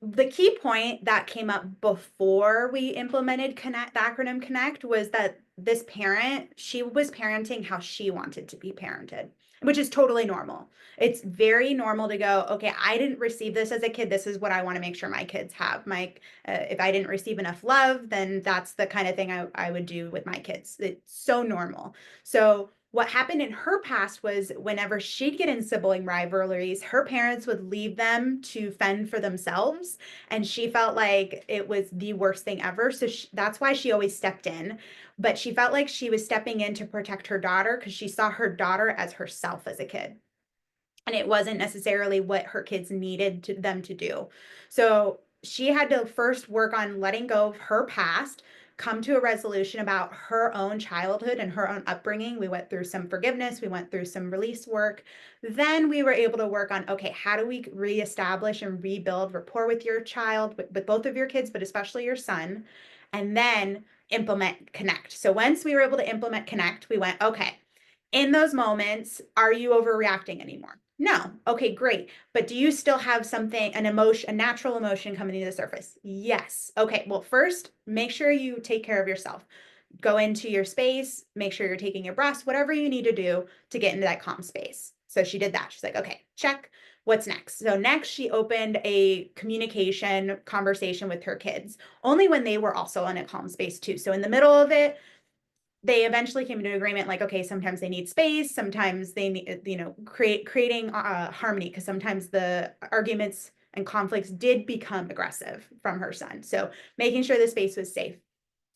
the key point that came up before we implemented Connect, the acronym Connect, was that this parent, she was parenting how she wanted to be parented, which is totally normal. It's very normal to go, okay, I didn't receive this as a kid. This is what I want to make sure my kids have. If I didn't receive enough love, then that's the kind of thing I would do with my kids. It's so normal. So what happened in her past was whenever she'd get in sibling rivalries, her parents would leave them to fend for themselves. And she felt like it was the worst thing ever. So that's why she always stepped in. But she felt like she was stepping in to protect her daughter because she saw her daughter as herself as a kid, and it wasn't necessarily what her kids needed them to do. So she had to first work on letting go of her past, come to a resolution about her own childhood and her own upbringing. We went through some forgiveness, we went through some release work. Then we were able to work on, okay, how do we reestablish and rebuild rapport with your child, with both of your kids, but especially your son, and then implement connect. So once we were able to implement connect, we went, okay, in those moments, are you overreacting anymore? No. Okay, great. But do you still have something, an emotion, a natural emotion coming to the surface? Yes. Okay, well, first, make sure you take care of yourself. Go into your space, make sure you're taking your breaths, whatever you need to do to get into that calm space. So she did that. She's like, okay, check. What's next? So next, she opened a communication conversation with her kids, only when they were also in a calm space too. So in the middle of it, they eventually came to an agreement like, okay, sometimes they need space, sometimes they need, creating harmony, because sometimes the arguments and conflicts did become aggressive from her son. So making sure the space was safe.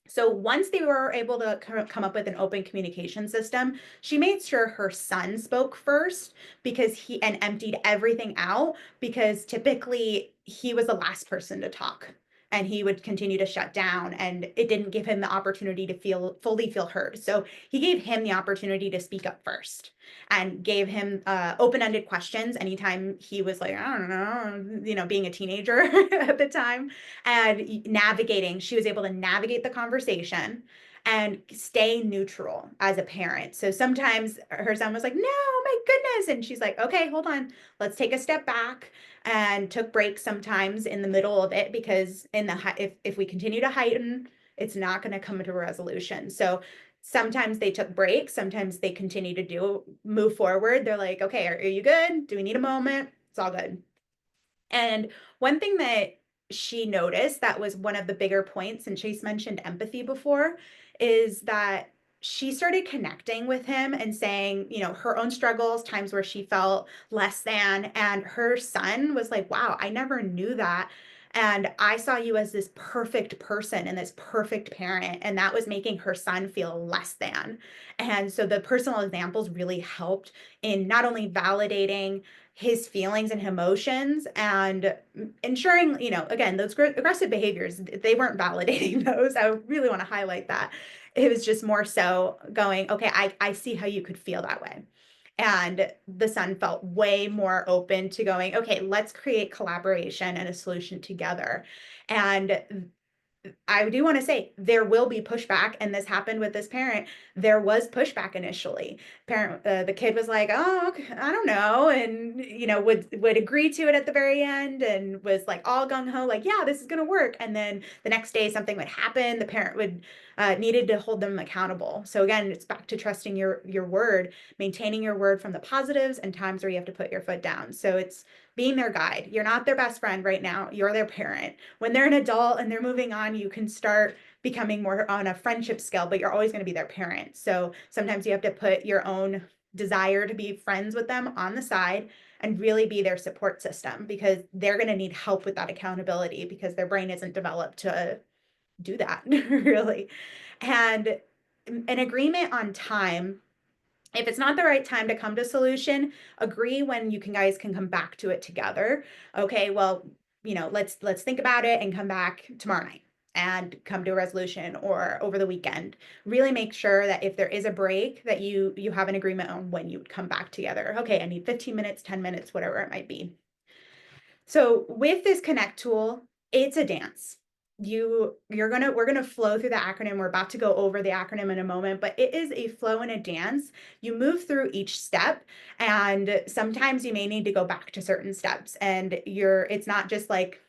So once they were able to come up with an open communication system, she made sure her son spoke first because and emptied everything out, because typically he was the last person to talk and he would continue to shut down, and it didn't give him the opportunity to fully feel heard. So he gave him the opportunity to speak up first and gave him open-ended questions anytime he was like, I don't know, being a teenager at the time, and she was able to navigate the conversation and stay neutral as a parent. So sometimes her son was like, no, my goodness. And she's like, okay, hold on. Let's take a step back, and took breaks sometimes in the middle of it, because if we continue to heighten, it's not going to come to a resolution. So sometimes they took breaks, sometimes they continue to move forward. They're like, okay, are you good? Do we need a moment? It's all good. And one thing that she noticed that was one of the bigger points, and Chase mentioned empathy before, is that she started connecting with him and saying, her own struggles, times where she felt less than. And her son was like, wow, I never knew that. And I saw you as this perfect person and this perfect parent. And that was making her son feel less than. And so the personal examples really helped in not only validating his feelings and emotions and ensuring, again, those aggressive behaviors, they weren't validating those. I really want to highlight that. It was just more so going, okay, I see how you could feel that way. And the son felt way more open to going, okay, let's create collaboration and a solution together. And I do want to say there will be pushback, and this happened with this parent. There was pushback initially. The kid was like, "Oh, okay, I don't know," and would agree to it at the very end, and was like all gung ho, like, "Yeah, this is gonna work." And then the next day, something would happen. The parent would needed to hold them accountable. So again, it's back to trusting your word, maintaining your word from the positives and times where you have to put your foot down. So it's being their guide. You're not their best friend right now. You're their parent. When they're an adult and they're moving on, you can start becoming more on a friendship scale, but you're always going to be their parent. So sometimes you have to put your own desire to be friends with them on the side and really be their support system, because they're going to need help with that accountability, because their brain isn't developed to do that really. And an agreement on time, if it's not the right time to come to solution, agree when you guys can come back to it together. Okay, well, let's think about it and come back tomorrow night and come to a resolution, or over the weekend. Really make sure that if there is a break, that you have an agreement on when you would come back together. Okay, I need 15 minutes, 10 minutes, whatever it might be. So with this connect tool, it's a dance. We're gonna flow through the acronym. We're about to go over the acronym in a moment, but it is a flow and a dance. You move through each step, and sometimes you may need to go back to certain steps, and it's not just like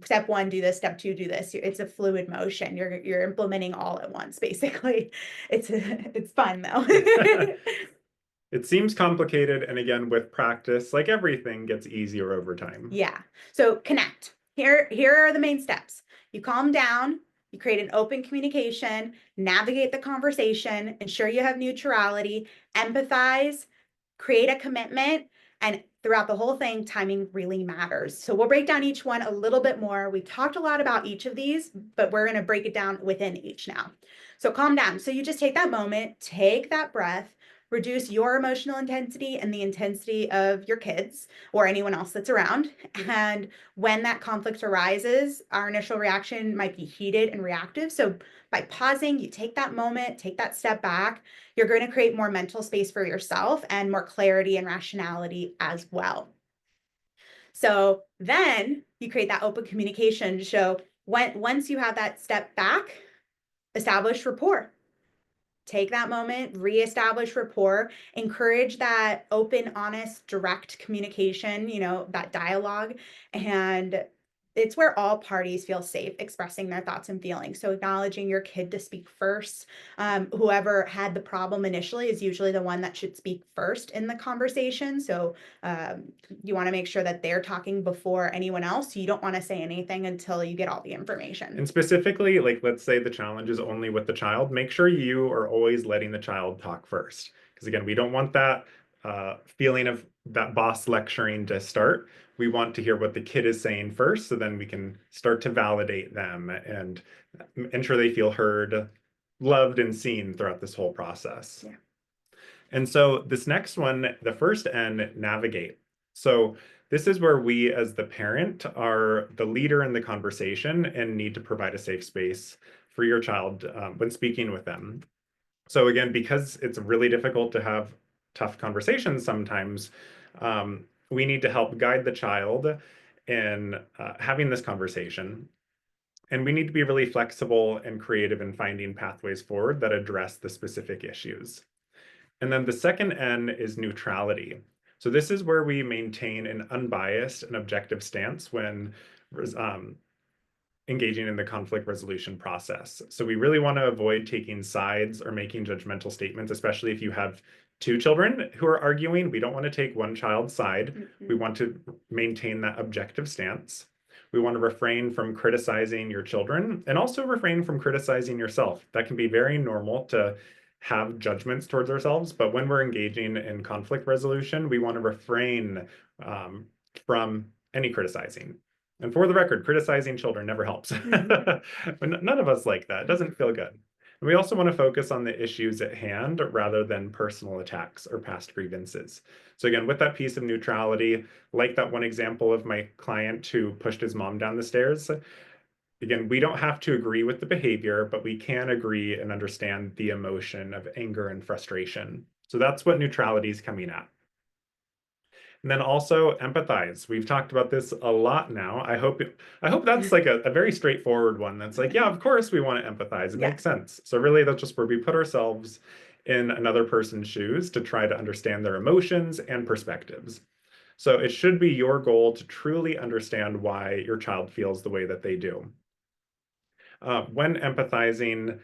step one, do this, step two, do this. It's a fluid motion. You're implementing all at once, basically. It's fun though. It seems complicated, and again, with practice, like everything gets easier over time. Yeah. So connect. Here are the main steps. You calm down, you create an open communication, navigate the conversation, ensure you have neutrality, empathize, create a commitment, and throughout the whole thing, timing really matters. So we'll break down each one a little bit more. We've talked a lot about each of these, but we're going to break it down within each now. So calm down. So you just take that moment, take that breath, reduce your emotional intensity and the intensity of your kids or anyone else that's around. And when that conflict arises, our initial reaction might be heated and reactive. So by pausing, you take that moment, take that step back, you're going to create more mental space for yourself and more clarity and rationality as well. So then you create that open communication to show once you have that step back, establish rapport. Take that moment, reestablish rapport, encourage that open, honest, direct communication, that dialogue. And it's where all parties feel safe expressing their thoughts and feelings. So acknowledging your kid to speak first. Whoever had the problem initially is usually the one that should speak first in the conversation. So you want to make sure that they're talking before anyone else. You don't want to say anything until you get all the information. And specifically, like let's say the challenge is only with the child, make sure you are always letting the child talk first. Because again, we don't want that feeling of that boss lecturing to start. We want to hear what the kid is saying first, so then we can start to validate them and ensure they feel heard, loved, and seen throughout this whole process. Yeah. And so this next one, the first N, navigate. So this is where we, as the parent, are the leader in the conversation and need to provide a safe space for your child when speaking with them. So again, because it's really difficult to have tough conversations sometimes, we need to help guide the child in having this conversation. And we need to be really flexible and creative in finding pathways forward that address the specific issues. And then the second N is neutrality. So this is where we maintain an unbiased and objective stance when engaging in the conflict resolution process. So we really want to avoid taking sides or making judgmental statements, especially if you have two children who are arguing. We don't want to take one child's side. We want to maintain that objective stance. We want to refrain from criticizing your children and also refrain from criticizing yourself. That can be very normal to have judgments towards ourselves, but when we're engaging in conflict resolution, we want to refrain from any criticizing. And for the record, criticizing children never helps. But none of us like that. It doesn't feel good. And we also want to focus on the issues at hand rather than personal attacks or past grievances. So again, with that piece of neutrality, like that one example of my client who pushed his mom down the stairs, again, we don't have to agree with the behavior, but we can agree and understand the emotion of anger and frustration. So that's what neutrality is coming at. And then also empathize. We've talked about this a lot now. I hope that's like a very straightforward one. That's like, yeah, of course we want to empathize. It makes sense. So really that's just where we put ourselves in another person's shoes to try to understand their emotions and perspectives. So it should be your goal to truly understand why your child feels the way that they do. When empathizing,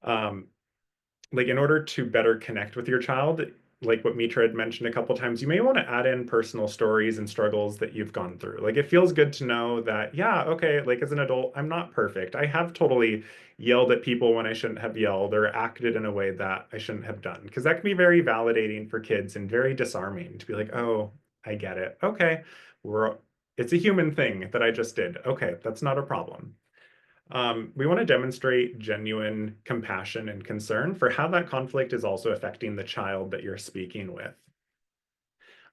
like in order to better connect with your child, like what Mitra had mentioned a couple times, you may want to add in personal stories and struggles that you've gone through. Like it feels good to know that, yeah, okay, like as an adult, I'm not perfect. I have totally yelled at people when I shouldn't have yelled or acted in a way that I shouldn't have done. Because that can be very validating for kids and very disarming to be like, oh, I get it. Okay, it's a human thing that I just did. Okay, that's not a problem. We want to demonstrate genuine compassion and concern for how that conflict is also affecting the child that you're speaking with.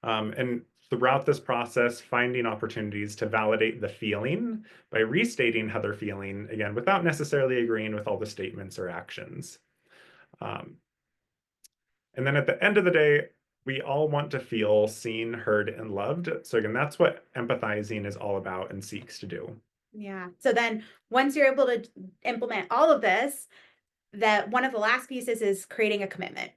And throughout this process, finding opportunities to validate the feeling by restating how they're feeling, again, without necessarily agreeing with all the statements or actions. And then at the end of the day, we all want to feel seen, heard, and loved. So again, that's what empathizing is all about and seeks to do. Yeah. So then once you're able to implement all of this, that one of the last pieces is creating a commitment.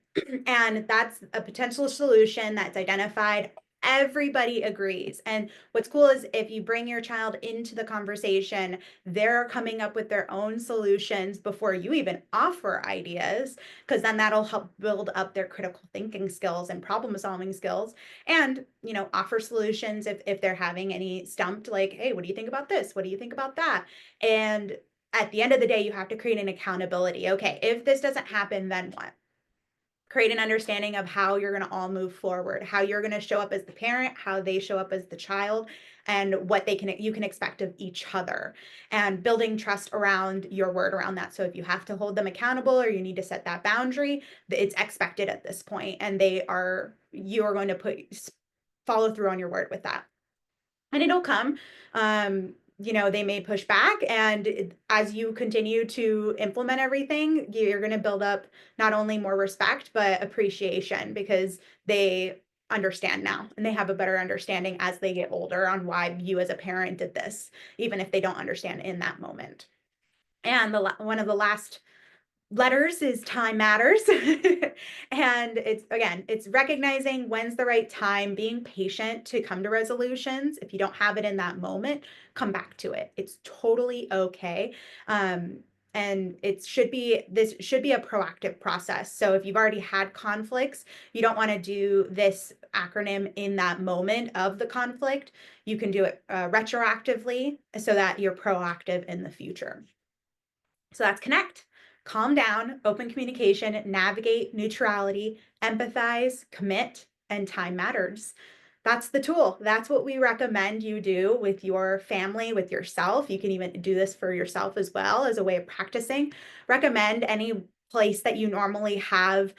And that's a potential solution that's identified Everybody agrees. And what's cool is if you bring your child into the conversation, they're coming up with their own solutions before you even offer ideas, because then that'll help build up their critical thinking skills and problem solving skills. And, offer solutions if they're having any stumped, like, hey, what do you think about this? What do you think about that? And at the end of the day, you have to create an accountability. Okay, if this doesn't happen, then what? Create an understanding of how you're going to all move forward, how you're going to show up as the parent, how they show up as the child, and what you can expect of each other, and building trust around your word around that. So if you have to hold them accountable or you need to set that boundary, it's expected at this point, and you are going to follow through on your word with that. And it'll come. They may push back, and as you continue to implement everything, you're going to build up not only more respect but appreciation, because they understand now, and they have a better understanding as they get older on why you as a parent did this, even if they don't understand in that moment. And one of the last letters is time matters. And it's recognizing when's the right time, being patient to come to resolutions. If you don't have it in that moment, come back to it. It's totally okay. And this should be a proactive process. So if you've already had conflicts, you don't want to do this acronym in that moment of the conflict. You can do it retroactively so that you're proactive in the future. So that's connect, calm down, open communication, navigate, neutrality, empathize, commit, and time matters. That's the tool. That's what we recommend you do with your family, with yourself. You can even do this for yourself as well as a way of practicing. Recommend any place that you normally have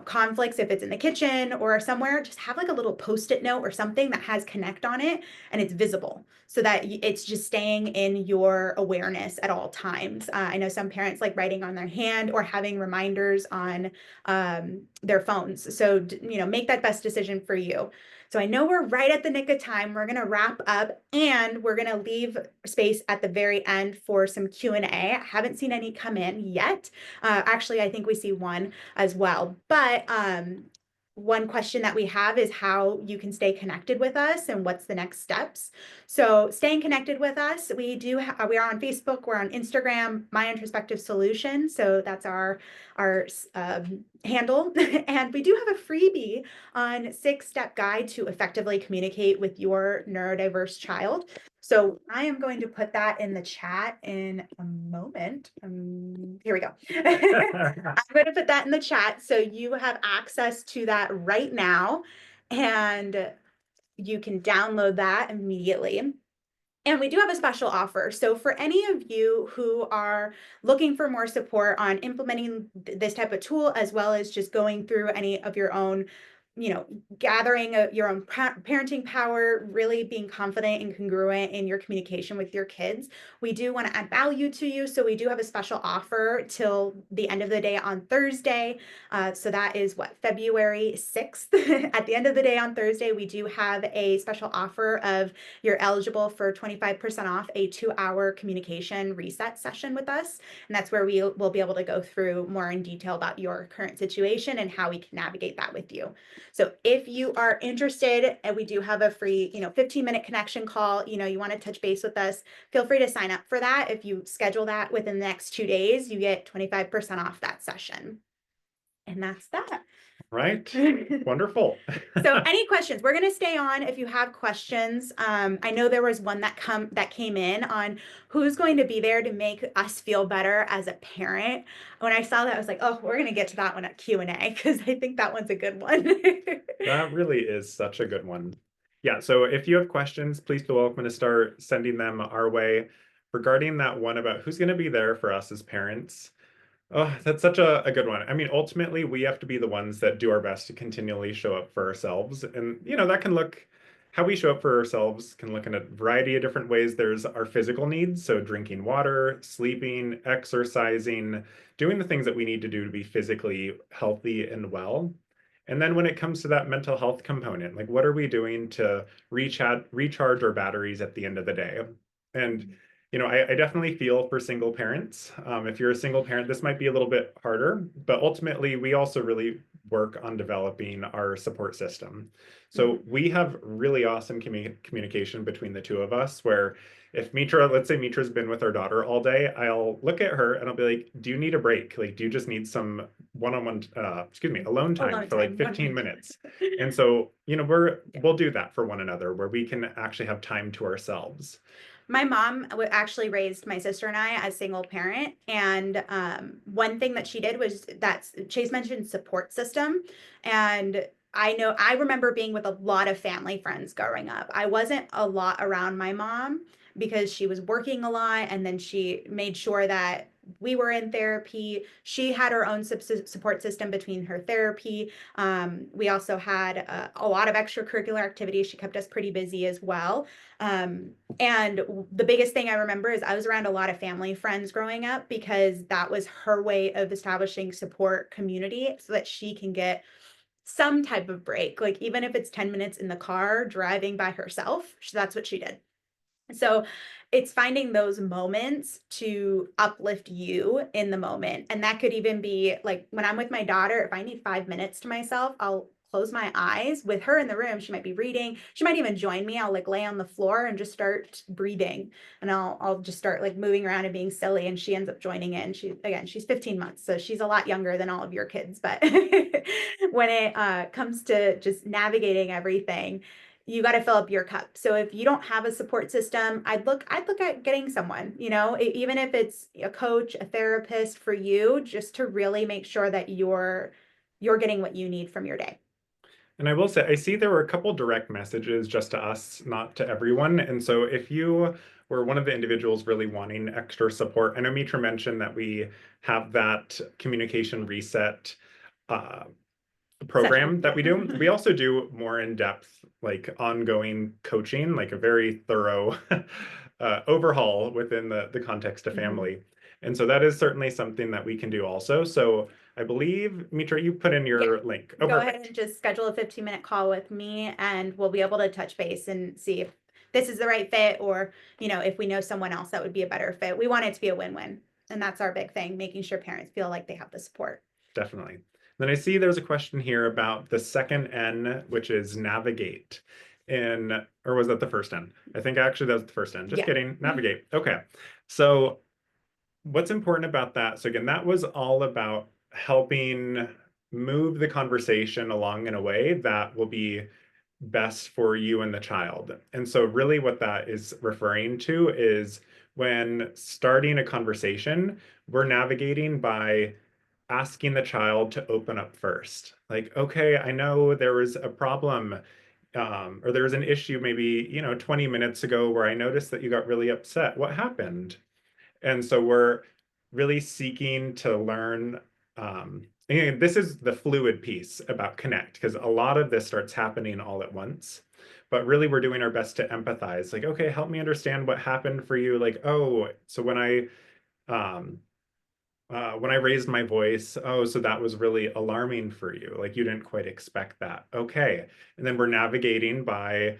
conflicts, if it's in the kitchen or somewhere, just have like a little post-it note or something that has connect on it and it's visible, so that it's just staying in your awareness at all times. I know some parents like writing on their hand or having reminders on their phones. So, make that best decision for you. So I know we're right at the nick of time. We're going to wrap up, and we're going to leave space at the very end for some Q&A. I haven't seen any come in yet. Actually, I think we see one as well. But one question that we have is how you can stay connected with us and what's the next steps. So staying connected with us, we are on Facebook, we're on Instagram, My Introspective Solution. So that's our handle. And we do have a freebie on 6-step guide to effectively communicate with your neurodiverse child. So I am going to put that in the chat in a moment. Here we go. I'm going to put that in the chat so you have access to that right now, and you can download that immediately. And we do have a special offer. So for any of you who are looking for more support on implementing this type of tool, as well as just going through any of your own, gathering your own parenting power, really being confident and congruent in your communication with your kids, we do want to add value to you. So we do have a special offer till the end of the day on Thursday. So that is February 6th. At the end of the day on Thursday, we do have a special offer of you're eligible for 25% off a 2-hour communication reset session with us. And that's where we will be able to go through more in detail about your current situation and how we can navigate that with you. So if you are interested, and we do have a free, 15-minute connection call, you want to touch base with us, feel free to sign up for that. If you schedule that within the next 2 days, you get 25% off that session. And that's that. Right. Wonderful. So any questions? We're going to stay on if you have questions. I know there was one that came in on who's going to be there to make us feel better as a parent. When I saw that, I was like, oh, we're going to get to that one at Q&A, because I think that one's a good one. That really is such a good one. Yeah, so if you have questions, please feel welcome to start sending them our way. Regarding that one about who's going to be there for us as parents, oh, that's such a good one. I mean, ultimately, we have to be the ones that do our best to continually show up for ourselves. And, that can look, how we show up for ourselves can look in a variety of different ways. There's our physical needs, so drinking water, sleeping, exercising, doing the things that we need to do to be physically healthy and well. And then when it comes to that mental health component, like what are we doing to recharge our batteries at the end of the day? And I definitely feel for single parents. If you're a single parent, this might be a little bit harder, but ultimately, we also really work on developing our support system. So Mhm. we have really awesome communication between the two of us, where if Mitra, let's say Mitra's been with our daughter all day, I'll look at her and I'll be like, do you need a break? Like, do you just need some one-on-one, alone time Alone for like time, 15 100. minutes? And so, Yeah. we'll do that for one another where we can actually have time to ourselves. My mom actually raised my sister and I as single parent, and one thing that she did was that Chase mentioned support system, and I know I remember being with a lot of family friends growing up. I wasn't a lot around my mom because she was working a lot, and then she made sure that we were in therapy. She had her own support system between her therapy. We also had a lot of extracurricular activities. She kept us pretty busy as well. And the biggest thing I remember is I was around a lot of family friends growing up because that was her way of establishing support community so that she can get some type of break. Like, even if it's 10 minutes in the car driving by herself, that's what she did. So it's finding those moments to uplift you in the moment. And that could even be like when I'm with my daughter, if I need 5 minutes to myself, I'll close my eyes with her in the room. She might be reading. She might even join me. I'll like lay on the floor and just start breathing. And I'll just start like moving around and being silly. And she ends up joining in. She's 15 months. So she's a lot younger than all of your kids. But when it comes to just navigating everything, you got to fill up your cup. So if you don't have a support system, I'd look at getting someone, even if it's a coach, a therapist for you, just to really make sure that you're getting what you need from your day. And I will say, I see there were a couple direct messages just to us, not to everyone. And so if you were one of the individuals really wanting extra support, I know Mitra mentioned that we have that communication reset uh, Session. program that Yeah. we do. We also do more in-depth, like ongoing coaching, like a very thorough overhaul within the context of Mhm. family. And so that is certainly something that we can do also. So I believe, Mitra, you put in Yeah. your link. Oh, Go ahead perfect. and just schedule a 15-minute call with me and we'll be able to touch base and see if this is the right fit or, if we know someone else that would be a better fit. We want it to be a win-win. And that's our big thing, making sure parents feel like they have the support. Definitely. Then I see there's a question here about the second N, which is navigate. Or was that the first N? I think actually that was the first N. Just Yeah. kidding. Navigate. Okay. So what's important about that? So again, that was all about helping move the conversation along in a way that will be best for you and the child. And so really what that is referring to is when starting a conversation, we're navigating by asking the child to open up first. Like, okay, I know there was a problem, or there was an issue maybe, 20 minutes ago where I noticed that you got really upset. What happened? And so we're really seeking to learn. And this is the fluid piece about connect, because a lot of this starts happening all at once. But really, we're doing our best to empathize. Like, okay, help me understand what happened for you. Like, oh, so um, when I raised my voice, oh, so that was really alarming for you. Like, you didn't quite expect that. Okay. And then we're navigating by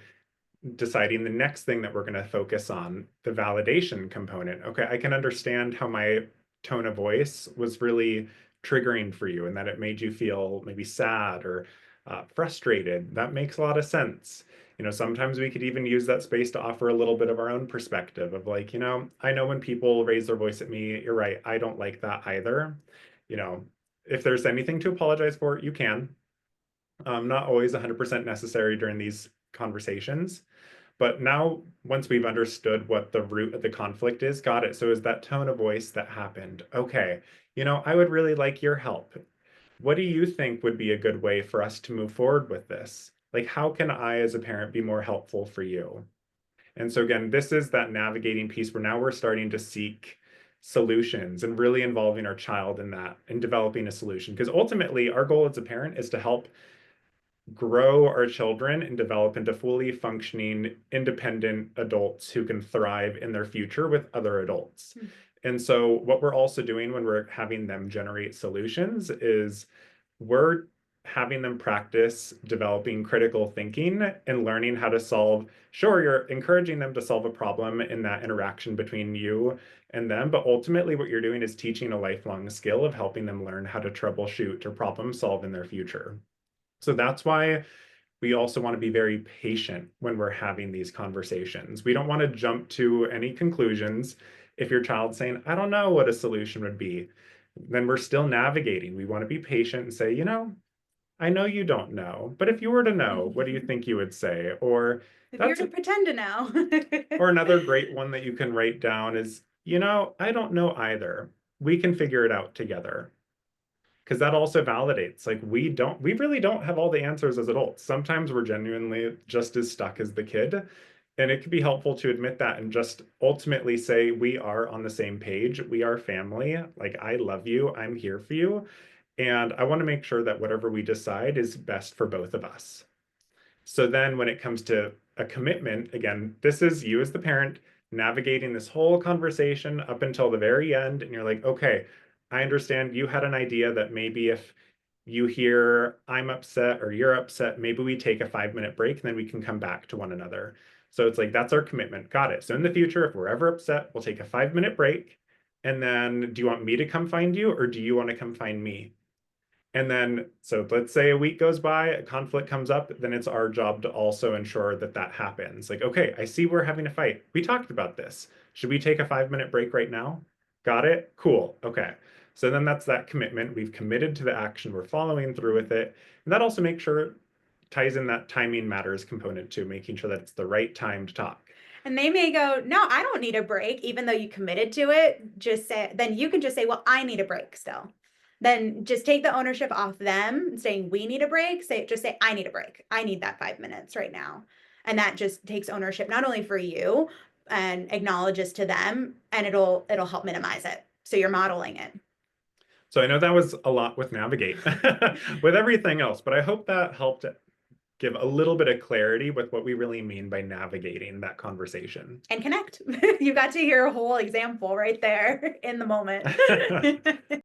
deciding the next thing that we're going to focus on, the validation component. Okay, I can understand how my tone of voice was really triggering for you and that it made you feel maybe sad or frustrated. That makes a lot of sense. Sometimes we could even use that space to offer a little bit of our own perspective of like, I know when people raise their voice at me, you're right, I don't like that either. You know, if there's anything to apologize for, you can. Not always 100% necessary during these conversations. But now, once we've understood what the root of the conflict is, got it. So is that tone of voice that happened? Okay, I would really like your help. What do you think would be a good way for us to move forward with this? Like, how can I, as a parent, be more helpful for you? And so, again, this is that navigating piece where now we're starting to seek solutions and really involving our child in that and developing a solution. Because ultimately, our goal as a parent is to help grow our children and develop into fully functioning, independent adults who can thrive in their future with other adults. Mhm. And so, what we're also doing when we're having them generate solutions is we're having them practice developing critical thinking and learning how to solve. Sure, you're encouraging them to solve a problem in that interaction between you and them, but ultimately what you're doing is teaching a lifelong skill of helping them learn how to troubleshoot or problem solve in their future. So that's why we also want to be very patient when we're having these conversations. We don't want to jump to any conclusions. If your child's saying, I don't know what a solution would be, then we're still navigating. We want to be patient and say, I know you don't know, but if you were to know, what do you think you would say? Or If you're that's, to pretend to know. or another great one that you can write down is, I don't know either. We can figure it out together. Because that also validates, like, we really don't have all the answers as adults. Sometimes we're genuinely just as stuck as the kid. And it can be helpful to admit that and just ultimately say, we are on the same page. We are family. Like, I love you. I'm here for you. And I want to make sure that whatever we decide is best for both of us. So then when it comes to a commitment, again, this is you as the parent navigating this whole conversation up until the very end. And you're like, okay, I understand you had an idea that maybe if you hear I'm upset or you're upset, maybe we take a 5-minute break and then we can come back to one another. So it's like, that's our commitment. Got it. So in the future, if we're ever upset, we'll take a 5-minute break. And then do you want me to come find you or do you want to come find me? And then, so let's say a week goes by, a conflict comes up, then it's our job to also ensure that that happens. Like, okay, I see we're having a fight. We talked about this. Should we take a 5-minute break right now? Got it? Cool. Okay. So then that's that commitment. We've committed to the action. We're following through with it. And that also makes sure ties in that timing matters component too, making sure that it's the right time to talk. And they may go, no, I don't need a break, even though you committed to it. Then you can just say, well, I need a break still. Then just take the ownership off them saying we need a break. Just say, I need a break. I need that 5 minutes right now. And that just takes ownership, not only for you and acknowledges to them, and it'll help minimize it. So you're modeling it. So I know that was a lot with navigate with everything else, but I hope that helped give a little bit of clarity with what we really mean by navigating that conversation. And connect. You got to hear a whole example right there in the moment.